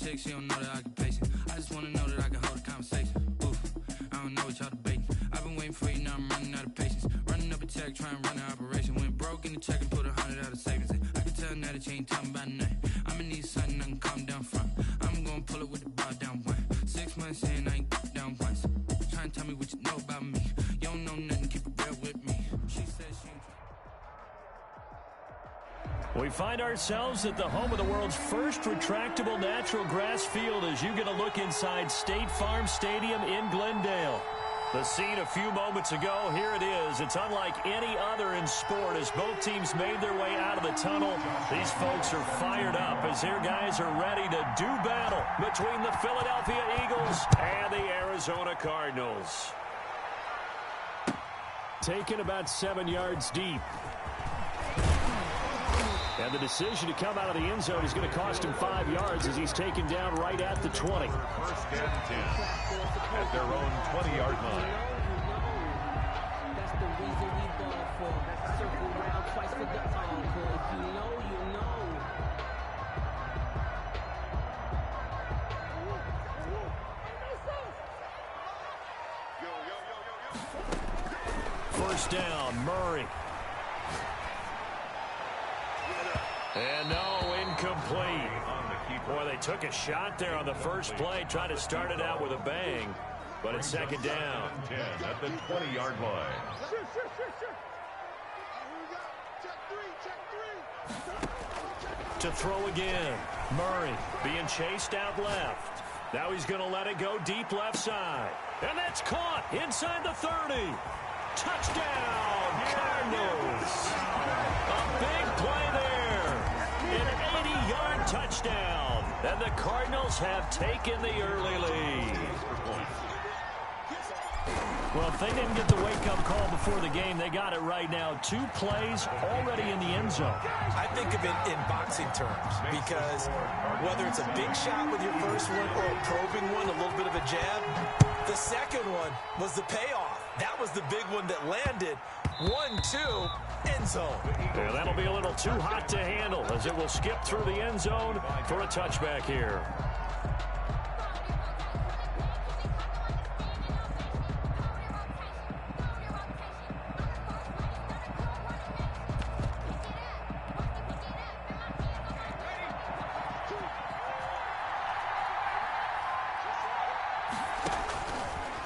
chick, she don't know the occupation. I just wanna know that I can hold a conversation. Oof, I don't know what y'all debating. I've been waiting for you, now I'm running out of patience. Running up a check, trying to run an operation. Went broke in the check and put 100 out of savings. I can tell now that you ain't talking about nothing. I'ma need something I can calm down from. I'm gonna pull it with the bar down one. 6 months in, I ain't down once. Trying to tell me what you know about me. You don't know nothing, keep it real with me. She said she ain't. We find ourselves at the home of the world's first retractable natural grass field as you get a look inside State Farm Stadium in Glendale. The scene a few moments ago, here it is. It's unlike any other in sport as both teams made their way out of the tunnel. These folks are fired up as their guys are ready to do battle between the Philadelphia Eagles and the Arizona Cardinals. Taken about 7 yards deep. And the decision to come out of the end zone is going to cost him 5 yards as he's taken down right at the 20. First and 10 at their own 20-yard line. That's the reason we ball for. Circle round twice for the encore. You know. First down, Murray. And no, incomplete. Boy, they took a shot there on the first play, trying to start it out with a bang, but it's second down. 10 at the 20-yard line. To throw again, Murray being chased out left. Now he's going to let it go deep left side. And that's caught inside the 30. Touchdown, Cardinals. A big play there. An 80-yard touchdown. And the Cardinals have taken the early lead. Well, if they didn't get the wake-up call before the game, they got it right now. 2 plays already in the end zone. I think of it in boxing terms because whether it's a big shot with your first one or a probing one, a little bit of a jab, the second one was the payoff. That was the big one that landed. 1-2, end zone. Yeah, that'll be a little too hot to handle as it will skip through the end zone for a touchback here.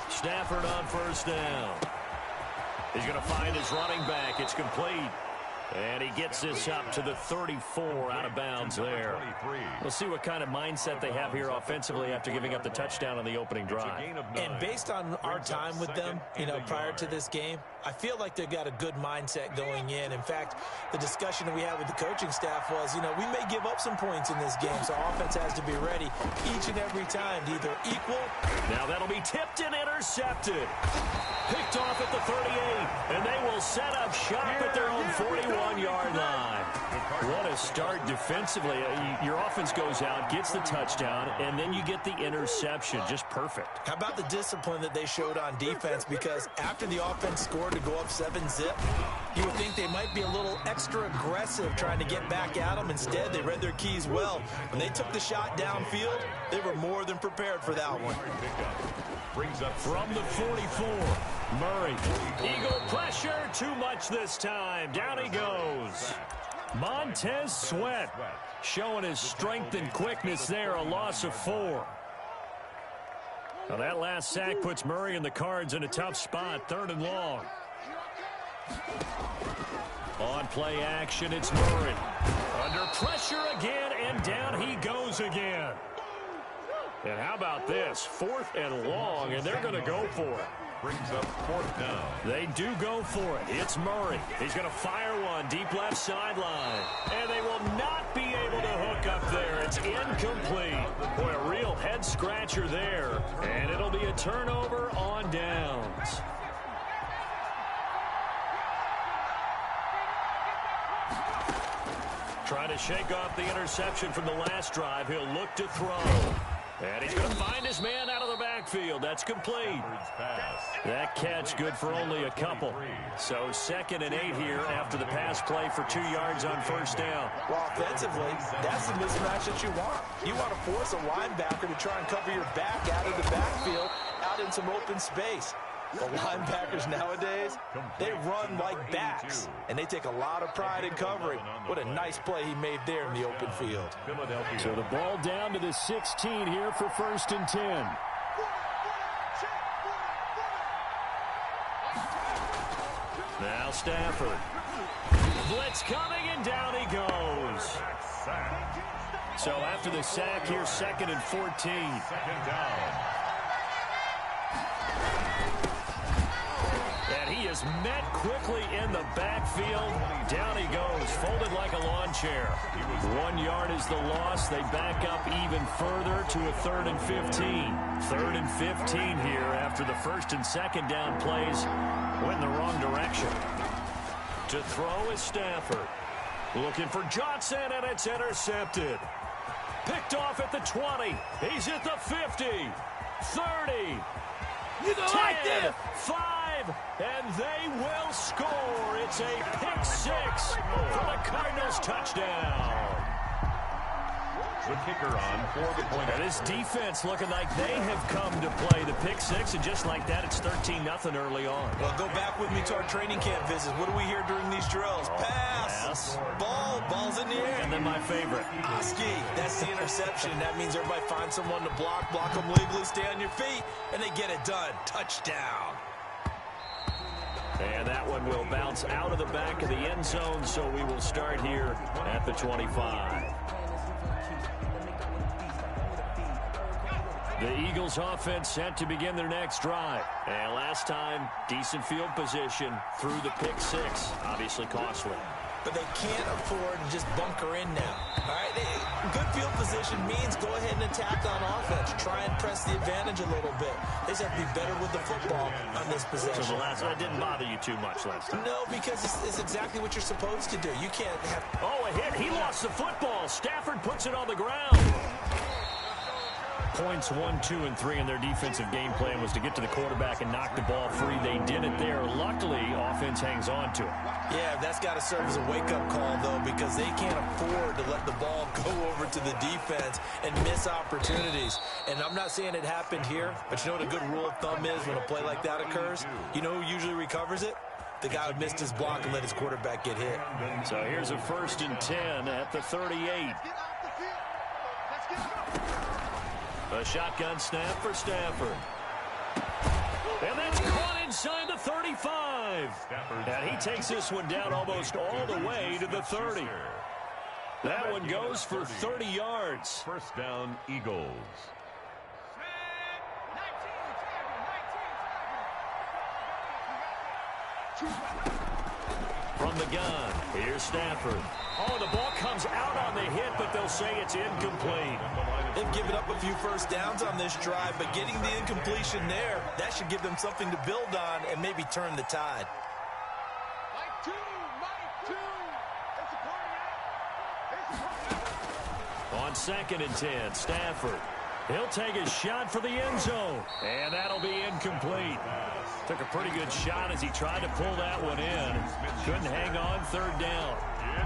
Stafford on first down. He's going to find his running back. It's complete. And he gets this up to the 34 out of bounds there. We'll see what kind of mindset they have here offensively after giving up the touchdown on the opening drive. And based on our time with them, prior to this game, I feel like they've got a good mindset going in. In fact, the discussion we had with the coaching staff was, we may give up some points in this game, so offense has to be ready each and every time to either equal. Now that'll be tipped and intercepted. Picked off at the 38, and they will set up shop at their own 41-yard line. What a start defensively. Your offense goes out, gets the touchdown, and then you get the interception. Just perfect. How about the discipline that they showed on defense? Because after the offense scored to go up 7-zip, you would think they might be a little extra aggressive trying to get back at them. Instead, they read their keys well. When they took the shot downfield, they were more than prepared for that one. Brings up from the 44. Murray. Eagle pressure. Too much this time. Down he goes. Montez Sweat showing his strength and quickness there. A loss of 4. Now that last sack puts Murray and the Cards in a tough spot. 3rd and long. On play action, it's Murray. Under pressure again, and down he goes again. And how about this? 4th and long, and they're going to go for it. Brings up 4th down. They do go for it. It's Murray. He's going to fire one deep left sideline. And they will not be able to hook up there. It's incomplete. Boy, a real head-scratcher there. And it'll be a turnover on downs. Trying to shake off the interception from the last drive. He'll look to throw. And he's going to find his man out of the backfield. That's complete. That catch good for only a couple. So 2nd and 8 here after the pass play for 2 yards on first down. Well, offensively, that's the mismatch that you want. You want to force a linebacker to try and cover your back out of the backfield, out in some open space. The linebackers nowadays, they run like backs, and they take a lot of pride in covering. What a nice play he made there in the open field. So the ball down to the 16 here for 1st and 10. Now Stafford. Blitz coming, and down he goes. So after the sack here, 2nd and 14. 2nd down. And he is met quickly in the backfield. Down he goes, folded like a lawn chair. 1 yard is the loss. They back up even further to a 3rd and 15. 3rd and 15 here after the 1st and 2nd down plays went in the wrong direction. To throw is Stafford. Looking for Johnson, and it's intercepted. Picked off at the 20. He's at the 50. 30. 10, 5, and they will score. It's a pick-6 for the Cardinals touchdown. The kicker on for the point. And this defense looking like they have come to play the pick-6, and just like that, it's 13-0 early on. Well, go back with me to our training camp visits. What do we hear during these drills? Pass. Ball's in the air. And then my favorite. Ski, that's the interception. That means everybody finds someone to block them legally, stay on your feet, and they get it done. Touchdown. And that one will bounce out of the back of the end zone, so we will start here at the 25. The Eagles offense set to begin their next drive. And last time, decent field position through the pick-6. Obviously costly. But they can't afford to just bunker in now. All right, good field position means go ahead and attack on offense. Try and press the advantage a little bit. They just have to be better with the football on this possession. So the last one didn't bother you too much last time. No, because it's exactly what you're supposed to do. You can't have... Oh, a hit. He lost the football. Stafford puts it on the ground. Points 1, 2, and 3 in their defensive game plan was to get to the quarterback and knock the ball free. They did it there. Luckily, offense hangs on to it. Yeah, that's got to serve as a wake-up call, though, because they can't afford to let the ball go over to the defense and miss opportunities. And I'm not saying it happened here, but you know what a good rule of thumb is when a play like that occurs? You know who usually recovers it? The guy who missed his block and let his quarterback get hit. So here's a 1st and 10 at the 38. A shotgun snap for Stafford. And that's caught inside the 35. And he takes this one down almost all the way to the 30. That one goes for 30 yards. 1st down, Eagles. From the gun, here's Stafford. Oh, the ball comes out on the hit, but they'll say it's incomplete. They've given up a few first downs on this drive, but getting the incompletion there, that should give them something to build on and maybe turn the tide. On 2nd and 10, Stafford. He'll take a shot for the end zone, and that'll be incomplete. Took a pretty good shot as he tried to pull that one in. Couldn't hang on, 3rd down.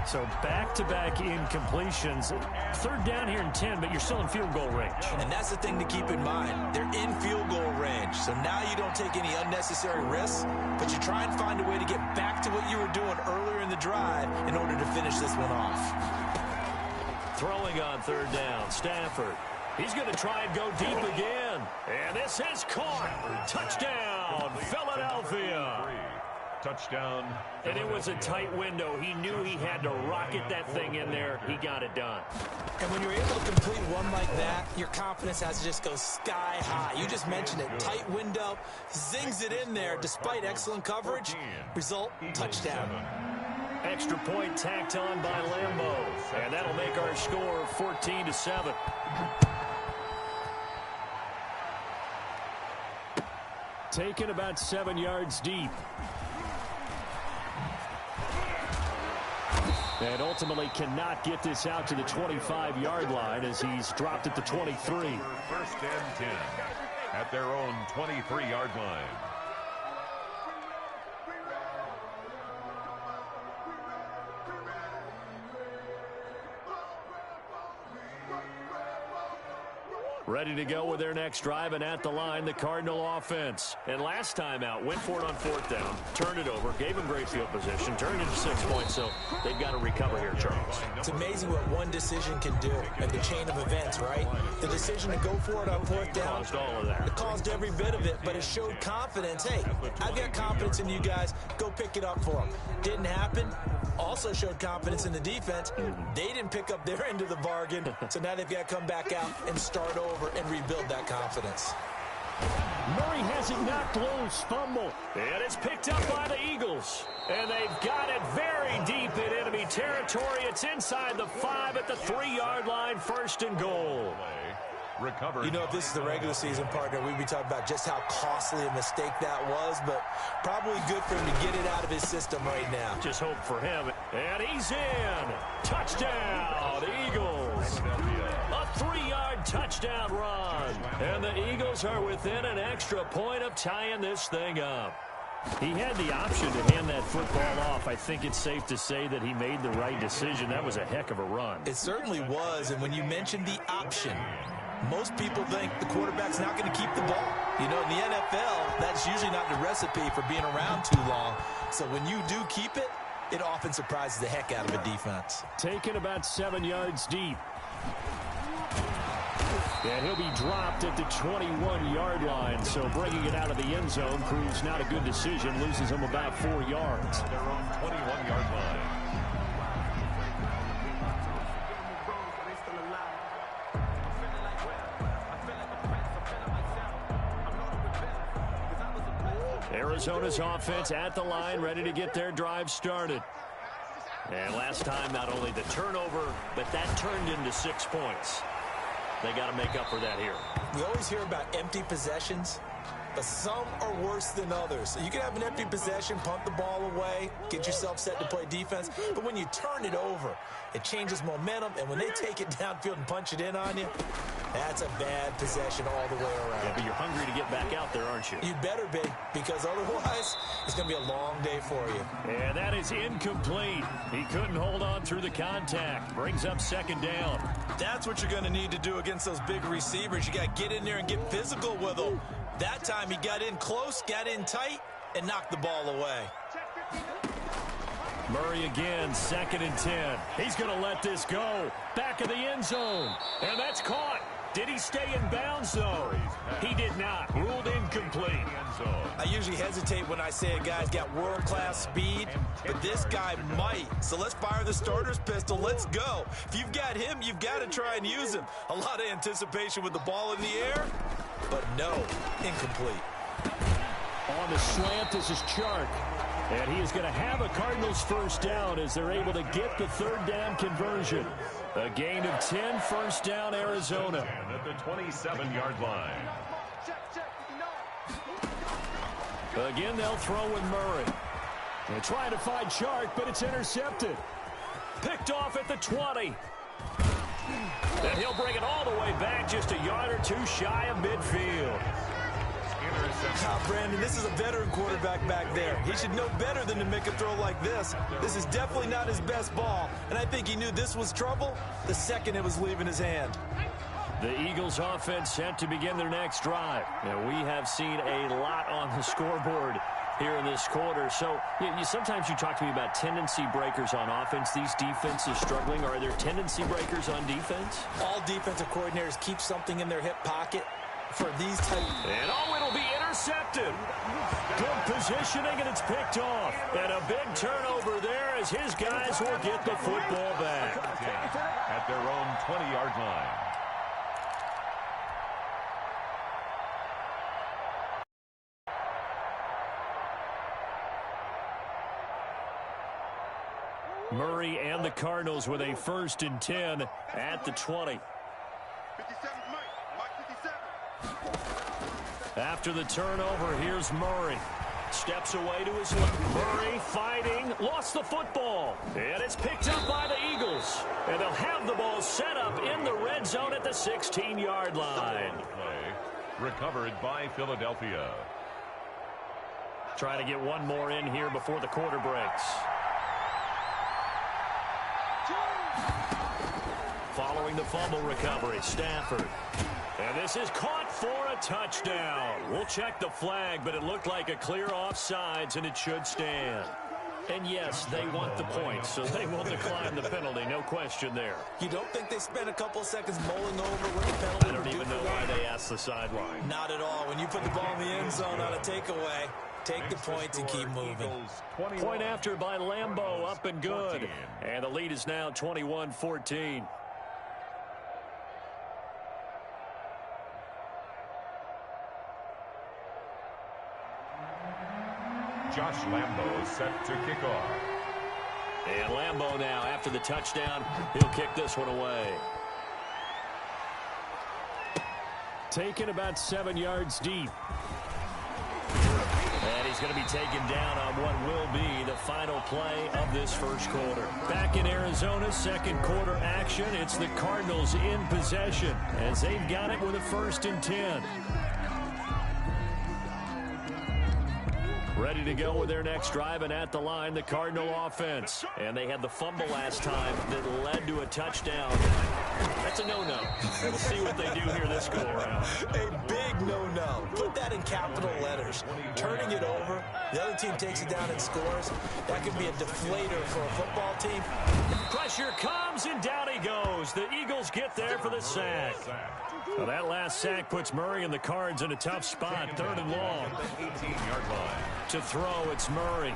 So back-to-back incompletions. 3rd down here in 10, but you're still in field goal range. And that's the thing to keep in mind. They're in field goal range. So now you don't take any unnecessary risks, but you try and find a way to get back to what you were doing earlier in the drive in order to finish this one off. Throwing on 3rd down, Stafford. He's going to try and go deep again. And this is caught. Touchdown, Philadelphia. Touchdown. And it was a tight window. He knew he had to rocket that thing in there. He got it done. And when you're able to complete one like that, your confidence has to just go sky high. You just mentioned it. Tight window, zings it in there despite excellent coverage. Result, touchdown. Extra point tacked on by Lambeau. And that'll make our score 14-7. Taken about 7 yards deep. And ultimately cannot get this out to the 25-yard line as he's dropped at the 23. First and 10 at their own 23-yard line. Ready to go with their next drive, and at the line, the Cardinal offense. And last time out, went for it on fourth down, turned it over, gave them great field position, turned it into 6 points, so they've got to recover here, Charles. It's amazing what one decision can do and the chain of events, right? The decision to go for it on fourth down. Caused all of that. It caused every bit of it, but it showed confidence. Hey, I've got confidence in you guys. Go pick it up for them. Didn't happen. Also showed confidence in the defense. They didn't pick up their end of the bargain, so now they've got to come back out and start over and rebuild that confidence. Murray has it knocked loose. Fumble. And it's picked up by the Eagles. And they've got it very deep in enemy territory. It's inside the 5 at the 3-yard line. First and goal. Recovered. You know, if this is the regular season, partner, we'd be talking about just how costly a mistake that was, but probably good for him to get it out of his system right now. Just hope for him. And he's in. Touchdown, Eagles. A 3-yard touchdown run. And the Eagles are within an extra point of tying this thing up. He had the option to hand that football off. I think it's safe to say that he made the right decision. That was a heck of a run. It certainly was, and when you mentioned the option, most people think the quarterback's not going to keep the ball. You know, in the NFL, that's usually not the recipe for being around too long. So when you do keep it, it often surprises the heck out of a defense. Taken about 7 yards deep. And he'll be dropped at the 21-yard line. So bringing it out of the end zone proves not a good decision. Loses him about 4 yards. Their own 21-yard line. Arizona's offense at the line, ready to get their drive started. And last time, not only the turnover, but that turned into 6 points. They got to make up for that here. We always hear about empty possessions, but some are worse than others. So you can have an empty possession, punt the ball away, get yourself set to play defense, but when you turn it over, it changes momentum, and when they take it downfield and punch it in on you, that's a bad possession all the way around. Yeah, but you're hungry to get back out there, aren't you? You better be, because otherwise it's going to be a long day for you. And that is incomplete. He couldn't hold on through the contact. Brings up second down. That's what you're going to need to do against those big receivers. You got to get in there and get physical with them. That time he got in close, got in tight, and knocked the ball away. Murray again, 2nd and 10. He's going to let this go. Back of the end zone. And that's caught. Did he stay in bounds, though? He did not. Ruled incomplete. I usually hesitate when I say a guy's got world-class speed, but this guy might. So let's fire the starter's pistol. Let's go. If you've got him, you've got to try and use him. A lot of anticipation with the ball in the air, but no, incomplete. On the slant, this is Chark. And he is going to have a Cardinals first down as they're able to get the 3rd down conversion. A gain of 10, first down, Arizona. At the 27-yard line. Again, they'll throw with Murray. They're trying to find Chark, but it's intercepted. Picked off at the 20. And he'll bring it all the way back, just a yard or two shy of midfield. Brandon, this is a veteran quarterback back there. He should know better than to make a throw like this. This is definitely not his best ball, and I think he knew this was trouble the second it was leaving his hand. The Eagles offense set to begin their next drive. And we have seen a lot on the scoreboard here in this quarter. So sometimes you talk to me about tendency breakers on offense. These defenses struggling. Are there tendency breakers on defense? All defensive coordinators keep something in their hip pocket for these type. And it'll be intercepted. Good positioning, and it's picked off. And a big turnover there as his guys will get the football back. At their own 20-yard line. Murray and the Cardinals with a 1st and 10 at the 20. After the turnover, here's Murray. Steps away to his left. Murray fighting, lost the football. And it's picked up by the Eagles. And they'll have the ball set up in the red zone at the 16-yard line. Play recovered by Philadelphia. Trying to get one more in here before the quarter breaks. Following the fumble recovery, Stafford. And this is caught for a touchdown. We'll check the flag, but it looked like a clear offsides, and it should stand. And yes, they want the points, so they will decline the penalty. No question there. You don't think they spent a couple seconds mulling over what the penalty? I don't even know why they asked the sideline. Not at all. When you put the ball in the end zone on a takeaway, take the points and keep moving. Point after by Lambeau, up and good. And the lead is now 21-14. Josh Lambeau set to kick off. And Lambeau now, after the touchdown, he'll kick this one away. Taken about 7 yards deep. And he's going to be taken down on what will be the final play of this first quarter. Back in Arizona, second quarter action. It's the Cardinals in possession as they've got it with a 1st and 10. Ready to go with their next drive, and at the line, the Cardinal offense. And they had the fumble last time that led to a touchdown. That's a no-no. We'll see what they do here this go-around. A big no-no. Put that in capital letters. Turning it over, the other team takes it down and scores. That could be a deflator for a football team. Pressure comes, and down he goes. The Eagles get there for the sack. Well, that last sack puts Murray and the Cards in a tough spot, 3rd and long. 18-yard line. To throw, it's Murray.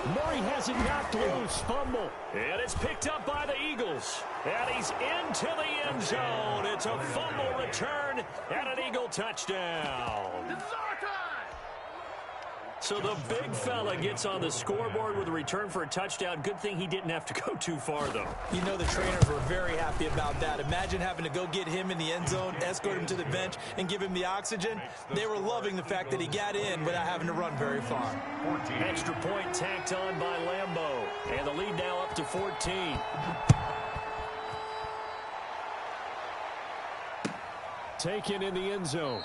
Murray has it knocked loose. Fumble. And it's picked up by the Eagles. And he's into the end zone. It's a fumble return and an Eagle touchdown. So the big fella gets on the scoreboard with a return for a touchdown. Good thing he didn't have to go too far, though. You know the trainers were very happy about that. Imagine having to go get him in the end zone, escort him to the bench, and give him the oxygen. They were loving the fact that he got in without having to run very far. 14. Extra point tacked on by Lambeau. And the lead now up to 14. Taken in the end zone.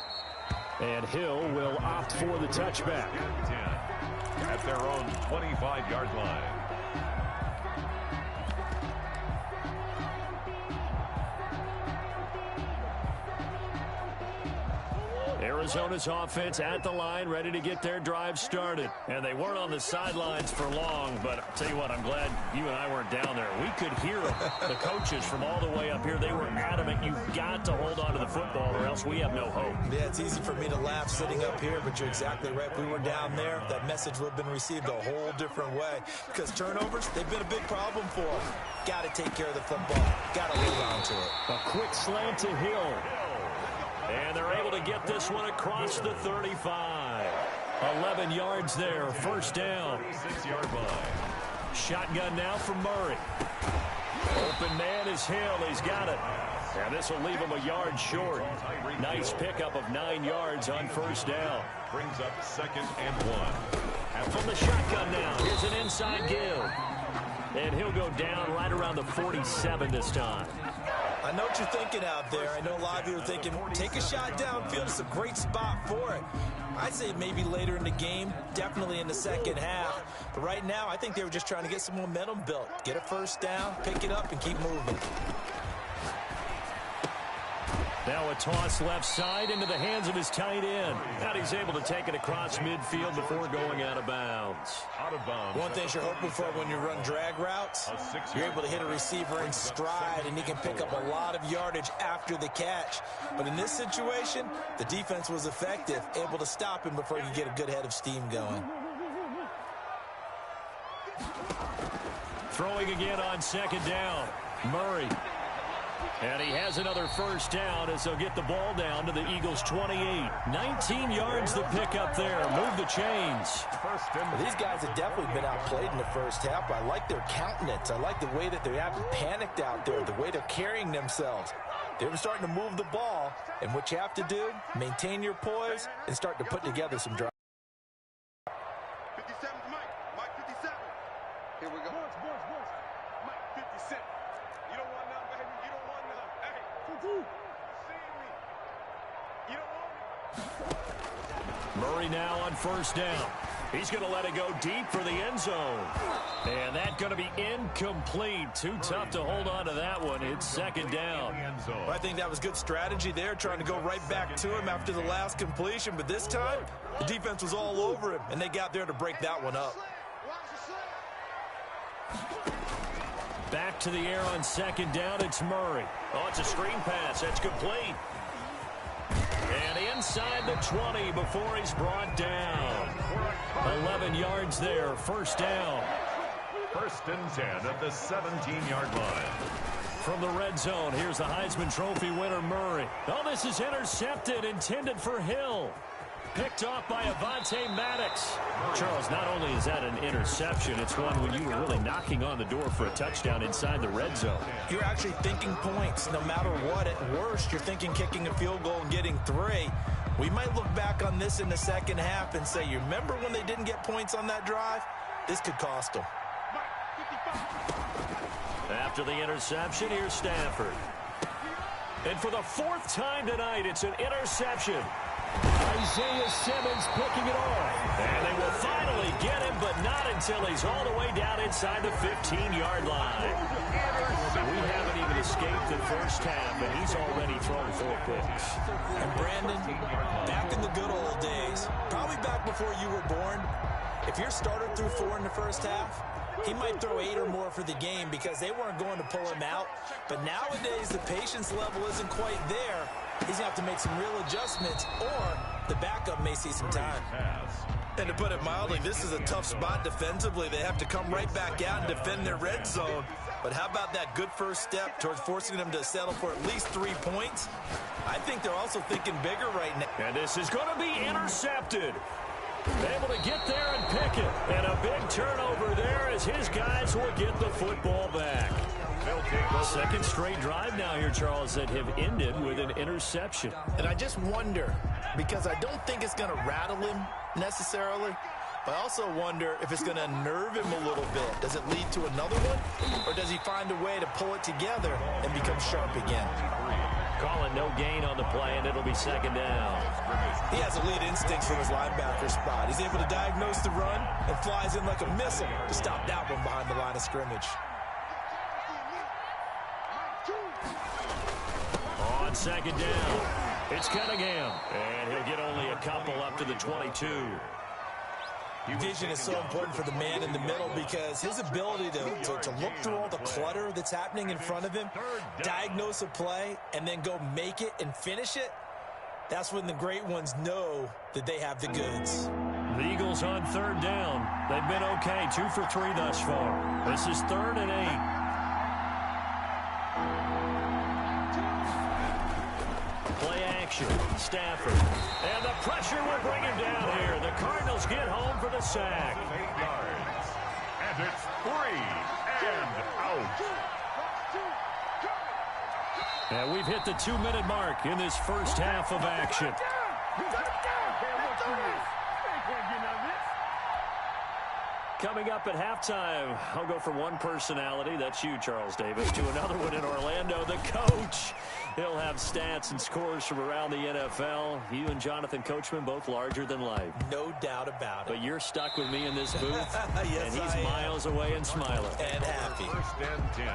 And Hill will opt for the touchback. 10 at their own 25-yard line. Arizona's offense at the line, ready to get their drive started. And they weren't on the sidelines for long, but I'll tell you what, I'm glad you and I weren't down there. We could hear them. The coaches from all the way up here, they were adamant, you've got to hold on to the football or else we have no hope. Yeah, it's easy for me to laugh sitting up here, but you're exactly right. If we were down there, that message would have been received a whole different way. Because turnovers, they've been a big problem for them. Got to take care of the football. Got to hold on to it. A quick slant to Hill. And they're able to get this one across the 35. 11 yards there, 1st down. 6-yard line. Shotgun now from Murray. Open man is Hill. He's got it. And this will leave him a yard short. Nice pickup of 9 yards on 1st down. Brings up 2nd and 1. From the shotgun now, here's an inside give. And he'll go down right around the 47 this time. I know what you're thinking out there. I know a lot of you are thinking, take a shot downfield. It's a great spot for it. I'd say maybe later in the game, definitely in the second half. But right now, I think they were just trying to get some momentum built. Get a 1st down, pick it up, and keep moving. Now a toss left side into the hands of his tight end. And he's able to take it across midfield before going out of bounds. Out of bounds. One thing you're hoping for when you run drag routes, you're able to hit a receiver in stride, and he can pick up a lot of yardage after the catch. But in this situation, the defense was effective, able to stop him before you get a good head of steam going. Throwing again on 2nd down. Murray. And he has another 1st down as they'll get the ball down to the Eagles' 28. 19 yards to pick up there. Move the chains. Well, these guys have definitely been outplayed in the 1st half. I like their countenance. I like the way that they haven't panicked out there, the way they're carrying themselves. They're starting to move the ball, and what you have to do, maintain your poise and start to put together some drives. Here we go. Mike, 50 Cent. You don't want none, baby. You don't want none. Hey, see me. You don't want it. Murray now on first down. He's going to let it go deep for the end zone. And that's going to be incomplete. Too tough to hold on to that one. It's second down. Well, I think that was good strategy there, trying to go right back to him after the last completion. But this time, the defense was all over him, and they got there to break that one up. Back to the air on second down. It's Murray. Oh, it's a screen pass. That's complete. And inside the 20 before he's brought down. 11 yards there. First down. First and 10 at the 17-yard line. From the red zone, here's the Heisman Trophy winner, Murray. Oh, this is intercepted, intended for Hill. Picked off by Avonte Maddox. Charles, not only is that an interception, it's one when you were really knocking on the door for a touchdown inside the red zone. You're actually thinking points no matter what. At worst, you're thinking kicking a field goal and getting 3. We might look back on this in the second half and say, you remember when they didn't get points on that drive? This could cost them. After the interception, here's Stafford. And for the 4th time tonight, it's an interception. Isaiah Simmons picking it off. And they will finally get him, but not until he's all the way down inside the 15-yard line. We haven't even escaped the first half, and he's already thrown 4 picks. And Brandon, back in the good old days, probably back before you were born, if your starter threw 4 in the first half, he might throw 8 or more for the game because they weren't going to pull him out. But nowadays, the patience level isn't quite there. He's going to have to make some real adjustments, or the backup may see some time. And to put it mildly, this is a tough spot defensively. They have to come right back out and defend their red zone. But how about that good first step towards forcing them to settle for at least 3 points? I think they're also thinking bigger right now. And this is going to be intercepted. Able to get there and pick it. And a big turnover there as his guys will get the football back. Second straight drive now here, Charles, that have ended with an interception. And I just wonder, because I don't think it's going to rattle him necessarily, but I also wonder if it's going to unnerve him a little bit. Does it lead to another one? Or does he find a way to pull it together and become sharp again? Calling no gain on the play, and it'll be second down. He has elite instincts from his linebacker spot. He's able to diagnose the run and flies in like a missile to stop that one behind the line of scrimmage. On second down, it's Cunningham, and he'll get only a couple up to the 22. Vision is so important for the man in the middle because his ability to look through all the clutter that's happening in front of him, diagnose a play, and then go make it and finish it, that's when the great ones know that they have the goods. The Eagles on third down. They've been okay, 2 for 3 thus far. This is 3rd and 8. Play action, Stafford. And the pressure will bring him down here. The Cardinals get home for the sack. 8 yards. And it's 3 and out. And we've hit the 2-minute mark in this first half of action. Coming up at halftime, I'll go from one personality, that's you, Charles Davis, to another one in Orlando, the coach. He'll have stats and scores from around the NFL. You and Jonathan Coachman, both larger than life. No doubt about it. But you're stuck with me in this booth, yes, and he's miles away and smiling. And happy. First and 10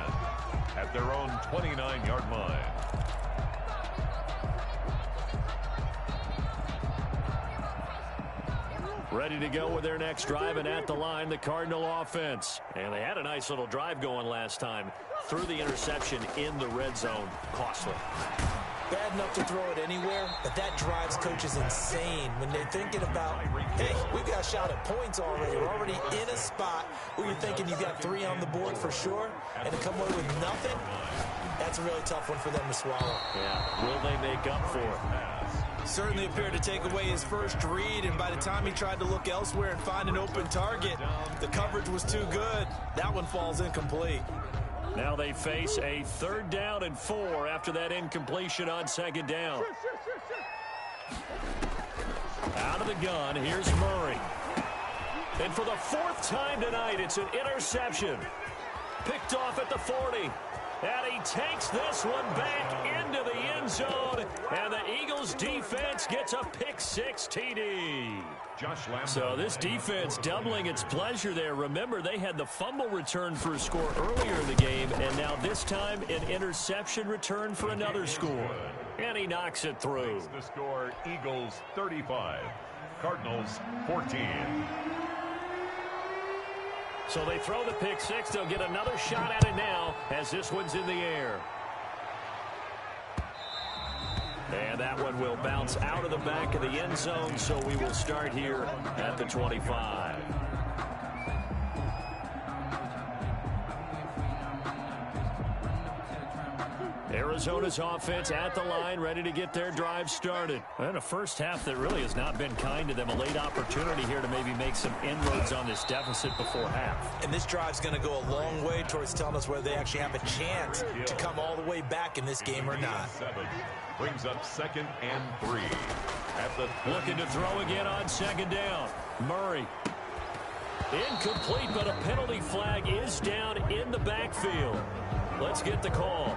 at their own 29-yard line. Ready to go with their next drive, and at the line, the Cardinal offense. And they had a nice little drive going last time. Threw the interception in the red zone. Costly. Bad enough to throw it anywhere, but that drives coaches insane when they're thinking about, hey, we've got a shot at points already. We're already in a spot where you're thinking you've got 3 on the board for sure, and to come away with nothing, that's a really tough one for them to swallow. Yeah, will they make up for it? Certainly appeared to take away his first read, and by the time he tried to look elsewhere and find an open target, the coverage was too good. That one falls incomplete. Now they face a 3rd down and 4 after that incompletion on second down. Out of the gun, here's Murray. And for the 4th time tonight, it's an interception. Picked off at the 40. And he takes this one back into the end zone. And the Eagles defense gets a pick-6 TD. So this defense doubling its pleasure there. Remember, they had the fumble return for a score earlier in the game. And now this time, an interception return for another score. And he knocks it through. The score, Eagles 35, Cardinals 14. So they throw the pick-6. They'll get another shot at it now as this one's in the air. And that one will bounce out of the back of the end zone, so we will start here at the 25. Arizona's offense at the line, ready to get their drive started. And a first half that really has not been kind to them. A late opportunity here to maybe make some inroads on this deficit before half. And this drive's going to go a long way towards telling us whether they actually have a chance to come all the way back in this game or not. Brings up 2nd and 3. Looking to throw again on 2nd down. Murray. Incomplete, but a penalty flag is down in the backfield. Let's get the call.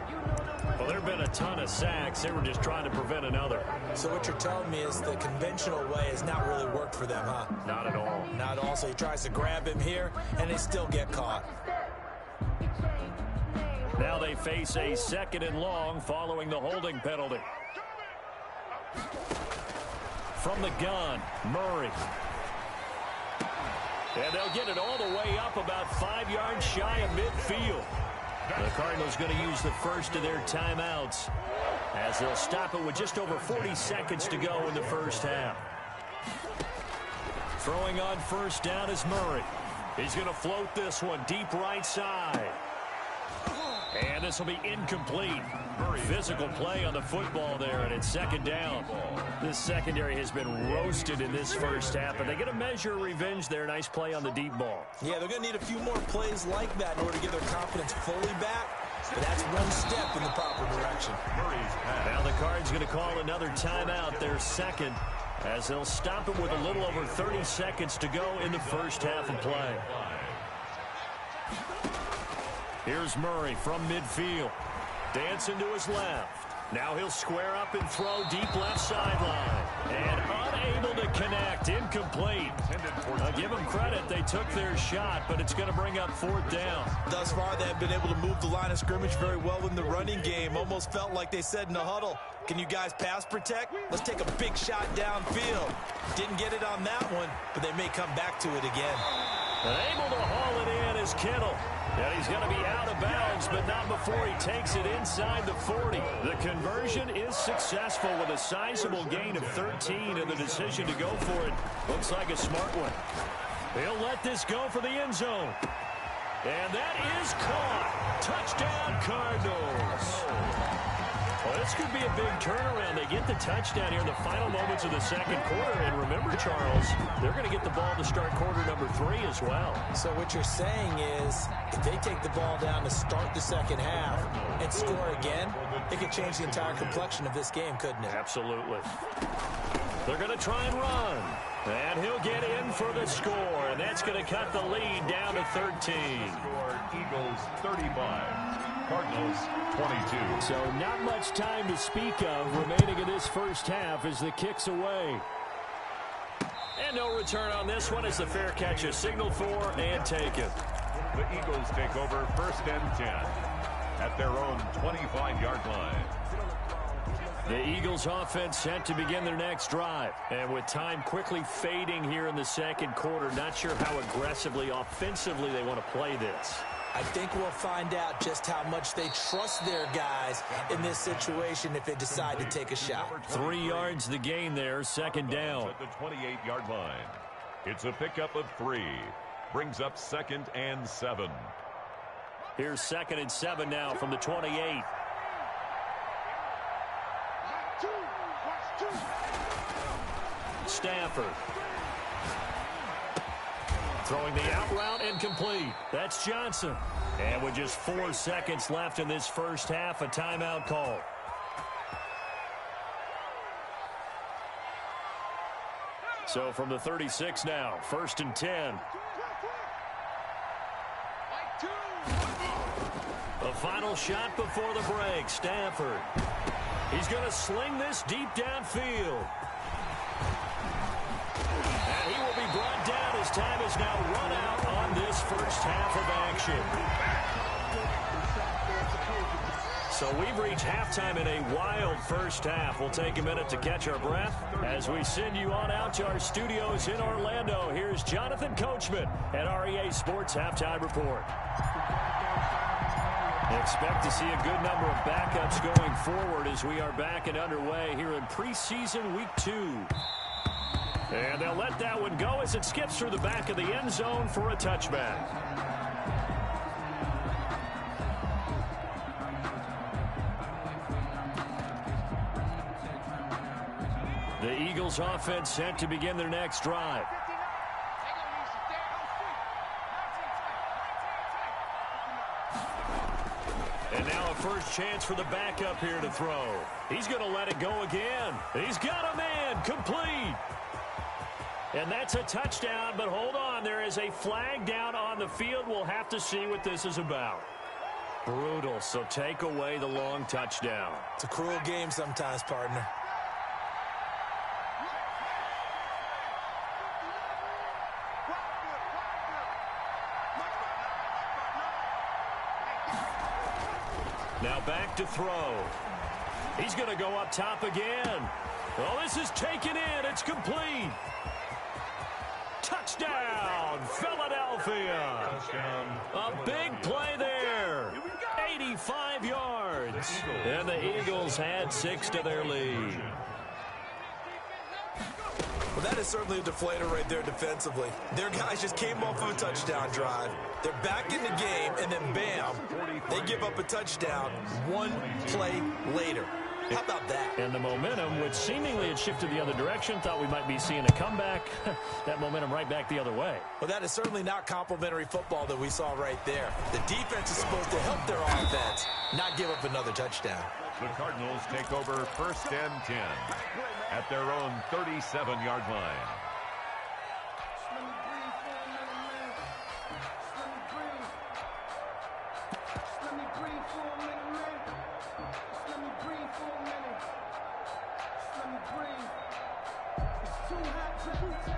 Well, there have been a ton of sacks. They were just trying to prevent another. So what you're telling me is the conventional way has not really worked for them, huh? Not at all. Not at all. So he tries to grab him here, and they still get caught. Now they face a 2nd and long following the holding penalty. From the gun, Murray. And they'll get it all the way up about 5 yards shy of midfield. The Cardinals going to use the first of their timeouts as they'll stop it with just over 40 seconds to go in the first half. Throwing on 1st down is Murray. He's going to float this one deep right side. And this will be incomplete. Physical play on the football there, and it's 2nd down. This secondary has been roasted in this first half, but they get a measure of revenge there. Nice play on the deep ball. Yeah, they're going to need a few more plays like that in order to get their confidence fully back. But that's one step in the proper direction. Now the Cards going to call another timeout, their 2nd, as they'll stop it with a little over 30 seconds to go in the first half of play. Here's Murray from midfield. Dancing to his left. Now he'll square up and throw deep left sideline. And unable to connect. Incomplete. I'll give them credit. They took their shot, but it's going to bring up 4th down. Thus far, they have been able to move the line of scrimmage very well in the running game. Almost felt like they said in the huddle, can you guys pass protect? Let's take a big shot downfield. Didn't get it on that one, but they may come back to it again. And able to haul it in is Kittle. And he's going to be out of bounds, but not before he takes it inside the 40. The conversion is successful with a sizable gain of 13, and the decision to go for it looks like a smart one. He'll let this go for the end zone. And that is caught. Touchdown, Cardinals. Well, this could be a big turnaround. They get the touchdown here in the final moments of the 2nd quarter. And remember, Charles, they're going to get the ball to start quarter number 3 as well. So what you're saying is if they take the ball down to start the 2nd half and score again, it could change the entire complexion of this game, couldn't it? Absolutely. They're going to try and run. And he'll get in for the score. And that's going to cut the lead down to 13. Score, Eagles 35. Cardinals 22. So not much time to speak of remaining in this first half as the kick's away. And no return on this one as the fair catch is signaled for and taken. The Eagles take over 1st and 10 at their own 25-yard line. The Eagles offense set to begin their next drive. And with time quickly fading here in the 2nd quarter, not sure how aggressively, offensively they want to play this. I think we'll find out just how much they trust their guys in this situation if they decide to take a shot. 3 yards the gain there, 2nd down. At the 28-yard line. It's a pickup of 3. Brings up 2nd and 7. Here's 2nd and 7 now from the 28. Stafford. Throwing the out route incomplete. That's Johnson. And with just 4 seconds left in this first half, a timeout call. So from the 36 now, 1st and 10. The final shot before the break, Stafford. He's going to sling this deep downfield. And he will be brought down as time is now run out on this first half of action. So we've reached halftime in a wild first half. We'll take a minute to catch our breath as we send you on out to our studios in Orlando. Here's Jonathan Coachman at REA Sports Halftime Report. Expect to see a good number of backups going forward as we are back and underway here in preseason week 2. And they'll let that one go as it skips through the back of the end zone for a touchback. The Eagles offense set to begin their next drive. And now a first chance for the backup here to throw. He's going to let it go again. He's got a man, complete. And that's a touchdown, but hold on. There is a flag down on the field. We'll have to see what this is about. Brutal, so take away the long touchdown. It's a cruel game sometimes, partner. Now back to throw. He's going to go up top again. Well, this is taken in. It's complete. Touchdown, Philadelphia. A big play there. 85 yards. And the Eagles had 6 to their lead. Well, that is certainly a deflator right there defensively. Their guys just came off of a touchdown drive. They're back in the game, and then bam, they give up a touchdown one play later. How about that? And the momentum, which seemingly had shifted the other direction, thought we might be seeing a comeback. That momentum right back the other way. Well, that is certainly not complimentary football that we saw right there. The defense is supposed to help their offense, not give up another touchdown. The Cardinals take over 1st and 10 at their own 37-yard line.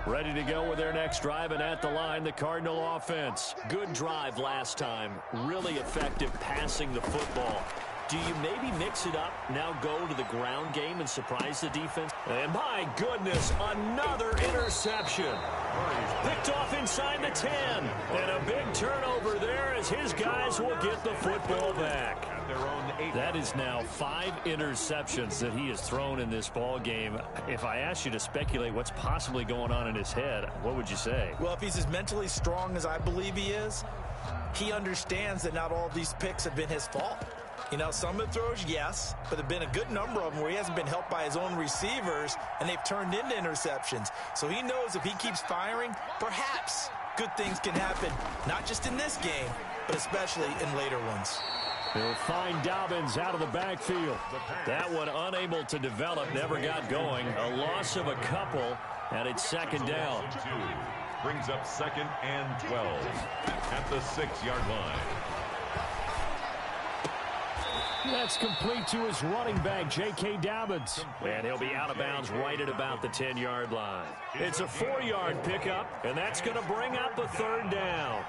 Ready to go with their next drive, and at the line, the Cardinal offense. Good drive last time. Really effective passing the football. Do you maybe mix it up, now go to the ground game and surprise the defense? And my goodness, another interception. Picked off inside the 10. And a big turnover there as his guys will get the football back. That is now 5 interceptions that he has thrown in this ball game. If I asked you to speculate what's possibly going on in his head, what would you say? Well, if he's as mentally strong as I believe he is, he understands that not all of these picks have been his fault. You know, some of the throws, yes, but there have been a good number of them where he hasn't been helped by his own receivers, and they've turned into interceptions. So he knows if he keeps firing, perhaps good things can happen, not just in this game, but especially in later ones. They'll find Dobbins out of the backfield. That one unable to develop, never got going. A loss of a couple, and it's 2nd down. Brings up 2nd and 12 at the 6-yard line. That's complete to his running back, J.K. Dobbins. And he'll be out of bounds right at about the 10-yard line. It's a 4-yard pickup, and that's going to bring up a 3rd down.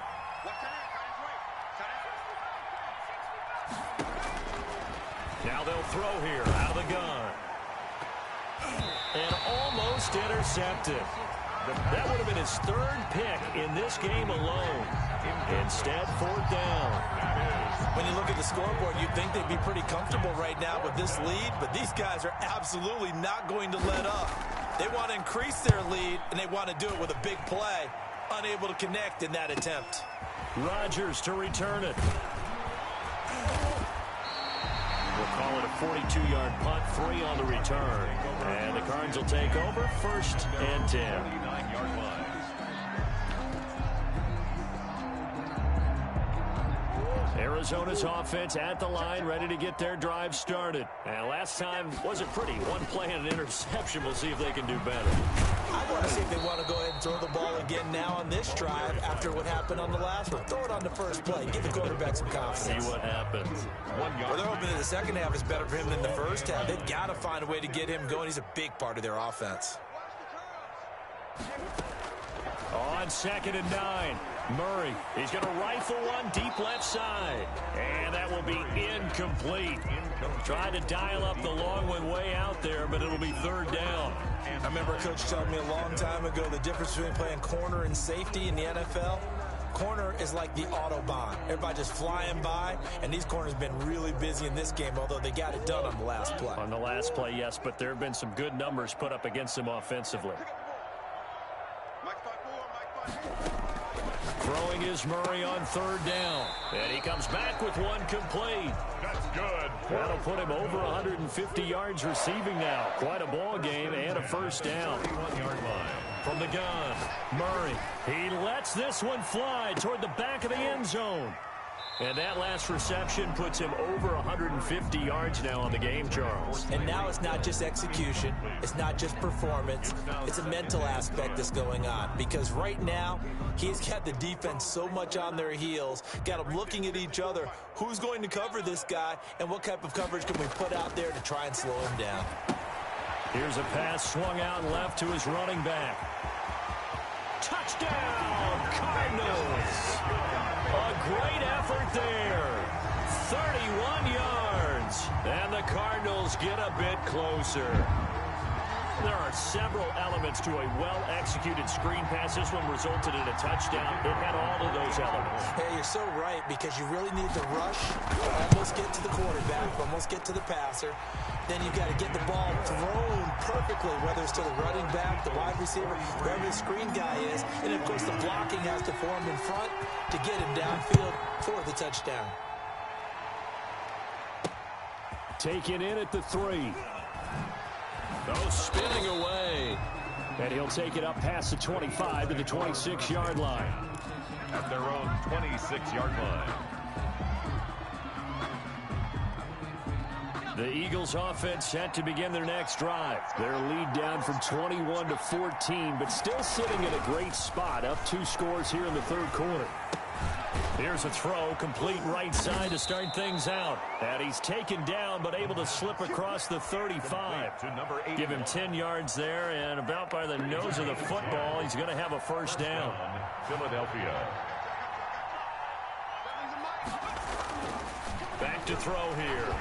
Now they'll throw here out of the gun. And almost intercepted. That would have been his 3rd pick in this game alone. Instead, 4th down. When you look at the scoreboard, you'd think they'd be pretty comfortable right now with this lead, but these guys are absolutely not going to let up. They want to increase their lead, and they want to do it with a big play. Unable to connect in that attempt. Rodgers to return it. We'll call it a 42-yard punt, 3 on the return. And the Cards will take over 1st and 10. 29-yard line. Arizona's offense at the line, ready to get their drive started. And last time wasn't pretty. One play and an interception. We'll see if they can do better. I I want to see if they want to go ahead and throw the ball again now on this drive after what happened on the last one. Throw it on the first play. Give the quarterback some confidence. See what happens. 1 yard. Well, they're hoping that the second half is better for him than the first half. They've got to find a way to get him going. He's a big part of their offense. On 2nd and 9, Murray. He's going to rifle one deep left side. And that will be incomplete. Tried to dial up the long one way out there, but it'll be 3rd down. I remember a coach telling me a long time ago the difference between playing corner and safety in the NFL. Corner is like the Autobahn. Everybody just flying by, and these corners have been really busy in this game, although they got it done on the last play. On the last play, yes, but there have been some good numbers put up against them offensively. Throwing is Murray on 3rd down. And he comes back with one complete. That's good. That'll put him over 150 yards receiving now. Quite a ball game and a 1st down. 1-yard line. From the gun, Murray. He lets this one fly toward the back of the end zone. And that last reception puts him over 150 yards now on the game, Charles. And now it's not just execution. It's not just performance. It's a mental aspect that's going on. Because right now, he's got the defense so much on their heels, got them looking at each other. Who's going to cover this guy, and what type of coverage can we put out there to try and slow him down? Here's a pass swung out left to his running back. Touchdown, Cardinals. A great effort there. 31 yards. And the Cardinals get a bit closer. There are several elements to a well-executed screen pass. This one resulted in a touchdown. It had all of those elements. Hey, you're so right, because you really need to rush, almost get to the quarterback, almost get to the passer. Then you've got to get the ball thrown perfectly, whether it's to the running back, the wide receiver, wherever the screen guy is. And, of course, the blocking has to form in front to get him downfield for the touchdown. Taken in at the 3. Oh, spinning away. And he'll take it up past the 25 to the 26-yard line. At their own 26-yard line. The Eagles offense set to begin their next drive. Their lead down from 21 to 14, but still sitting in a great spot, up 2 scores here in the 3rd quarter. Here's a throw, complete right side to start things out. And he's taken down, but able to slip across the 35. To number 8. Give him 10 yards there, and about by the nose of the football, he's going to have a 1st down. Philadelphia. Back to throw here.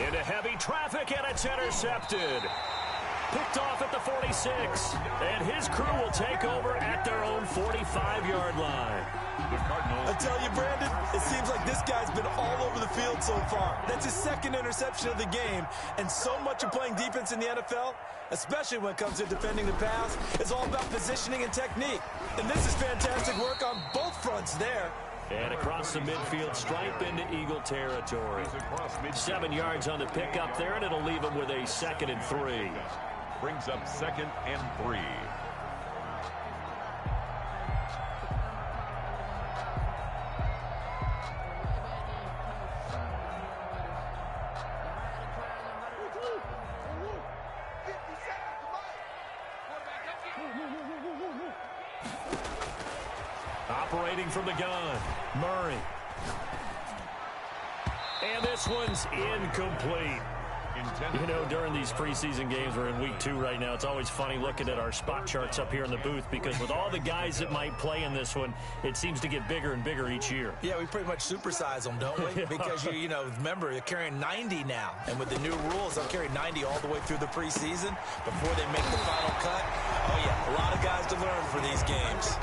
Into heavy traffic, and it's intercepted. Picked off at the 46. And his crew will take over at their own 45-yard line. The Cardinals. I tell you, Brandon, it seems like this guy's been all over the field so far. That's his 2nd interception of the game. And so much of playing defense in the NFL, especially when it comes to defending the pass, is all about positioning and technique. And this is fantastic work on both fronts there. And across the midfield stripe into Eagle territory. 7 yards on the pickup there, and it'll leave him with a 2nd and 3. Brings up 2nd and 3. Operating from the gun, Murray. And this one's incomplete. You know, during these preseason games, we're in week 2 right now. It's always funny looking at our spot charts up here in the booth, because with all the guys that might play in this one, it seems to get bigger and bigger each year. Yeah, we pretty much supersize them, don't we? Because, you know, remember, they're carrying 90 now. And with the new rules, they'll carry 90 all the way through the preseason before they make the final cut. Oh, yeah, a lot of guys to learn for these games.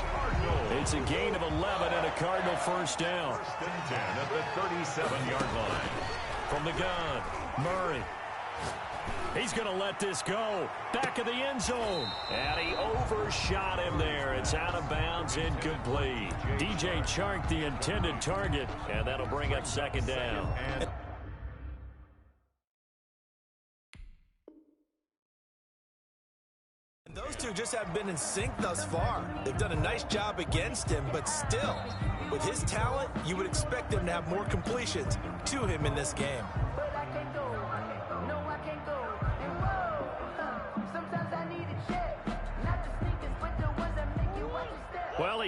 It's a gain of 11 and a Cardinal 1st down. 1st and 10 at the 37-yard line. From the gun, Murray. He's going to let this go. Back of the end zone. And he overshot him there. It's out of bounds, incomplete. DJ Chark, the intended target, and that'll bring up 2nd down. And those two just haven't been in sync thus far. They've done a nice job against him, but still, with his talent, you would expect them to have more completions to him in this game. But I can't go, no, I can't go.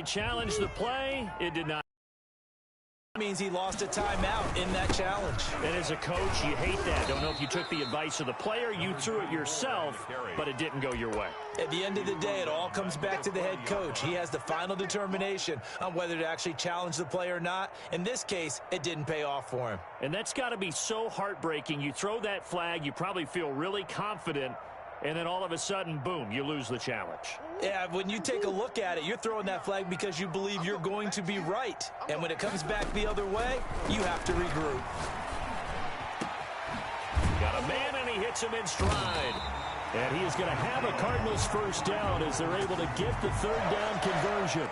they challenged the play. It did not. Means he lost a timeout in that challenge. And as a coach, you hate that. Don't know if you took the advice of the player, you threw it yourself, but it didn't go your way. At the end of the day, it all comes back to the head coach. He has the final determination on whether to actually challenge the play or not. In this case, it didn't pay off for him. And that's got to be so heartbreaking. You throw that flag, you probably feel really confident, and then all of a sudden, boom, you lose the challenge. Yeah, when you take a look at it, you're throwing that flag because you believe you're going to be right. And when it comes back the other way, you have to regroup. Got a man, and he hits him in stride. And he is going to have a Cardinals first down as they're able to get the third down conversion.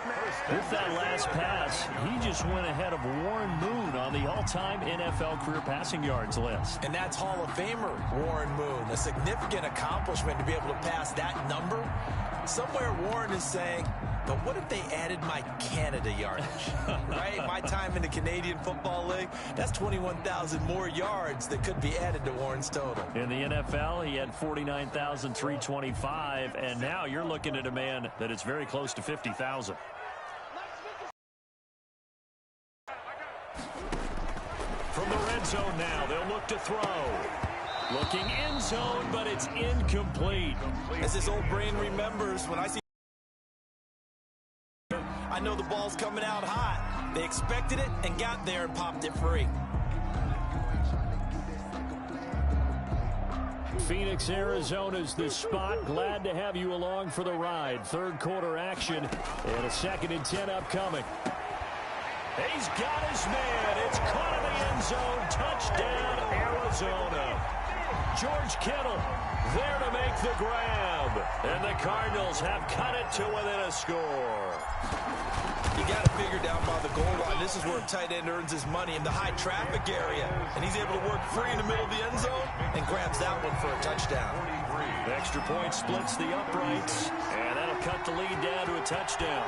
With that last pass, he just went ahead of Warren Moon on the all-time NFL career passing yards list. And that's Hall of Famer Warren Moon. A significant accomplishment to be able to pass that number. Somewhere Warren is saying, but what if they added my Canada yardage, right? My time in the Canadian Football League, that's 21,000 more yards that could be added to Warren's total. In the NFL, he had 49,325, and now you're looking at a man that is very close to 50,000. From the red zone now, they'll look to throw. Looking end zone, but it's incomplete. As his old brain remembers, when I see, I know the ball's coming out hot. They expected it and got there and popped it free. Phoenix, Arizona's the spot. Glad to have you along for the ride. Third quarter action and a 2nd and 10 upcoming. He's got his man. It's caught in the end zone. Touchdown, Arizona. George Kittle there to make the grab. And the Cardinals have cut it to within a score. You got to figure down by the goal line. This is where a tight end earns his money in the high traffic area. And he's able to work free in the middle of the end zone and grabs that one for a touchdown. The extra point splits the uprights. And that'll cut the lead down to a touchdown.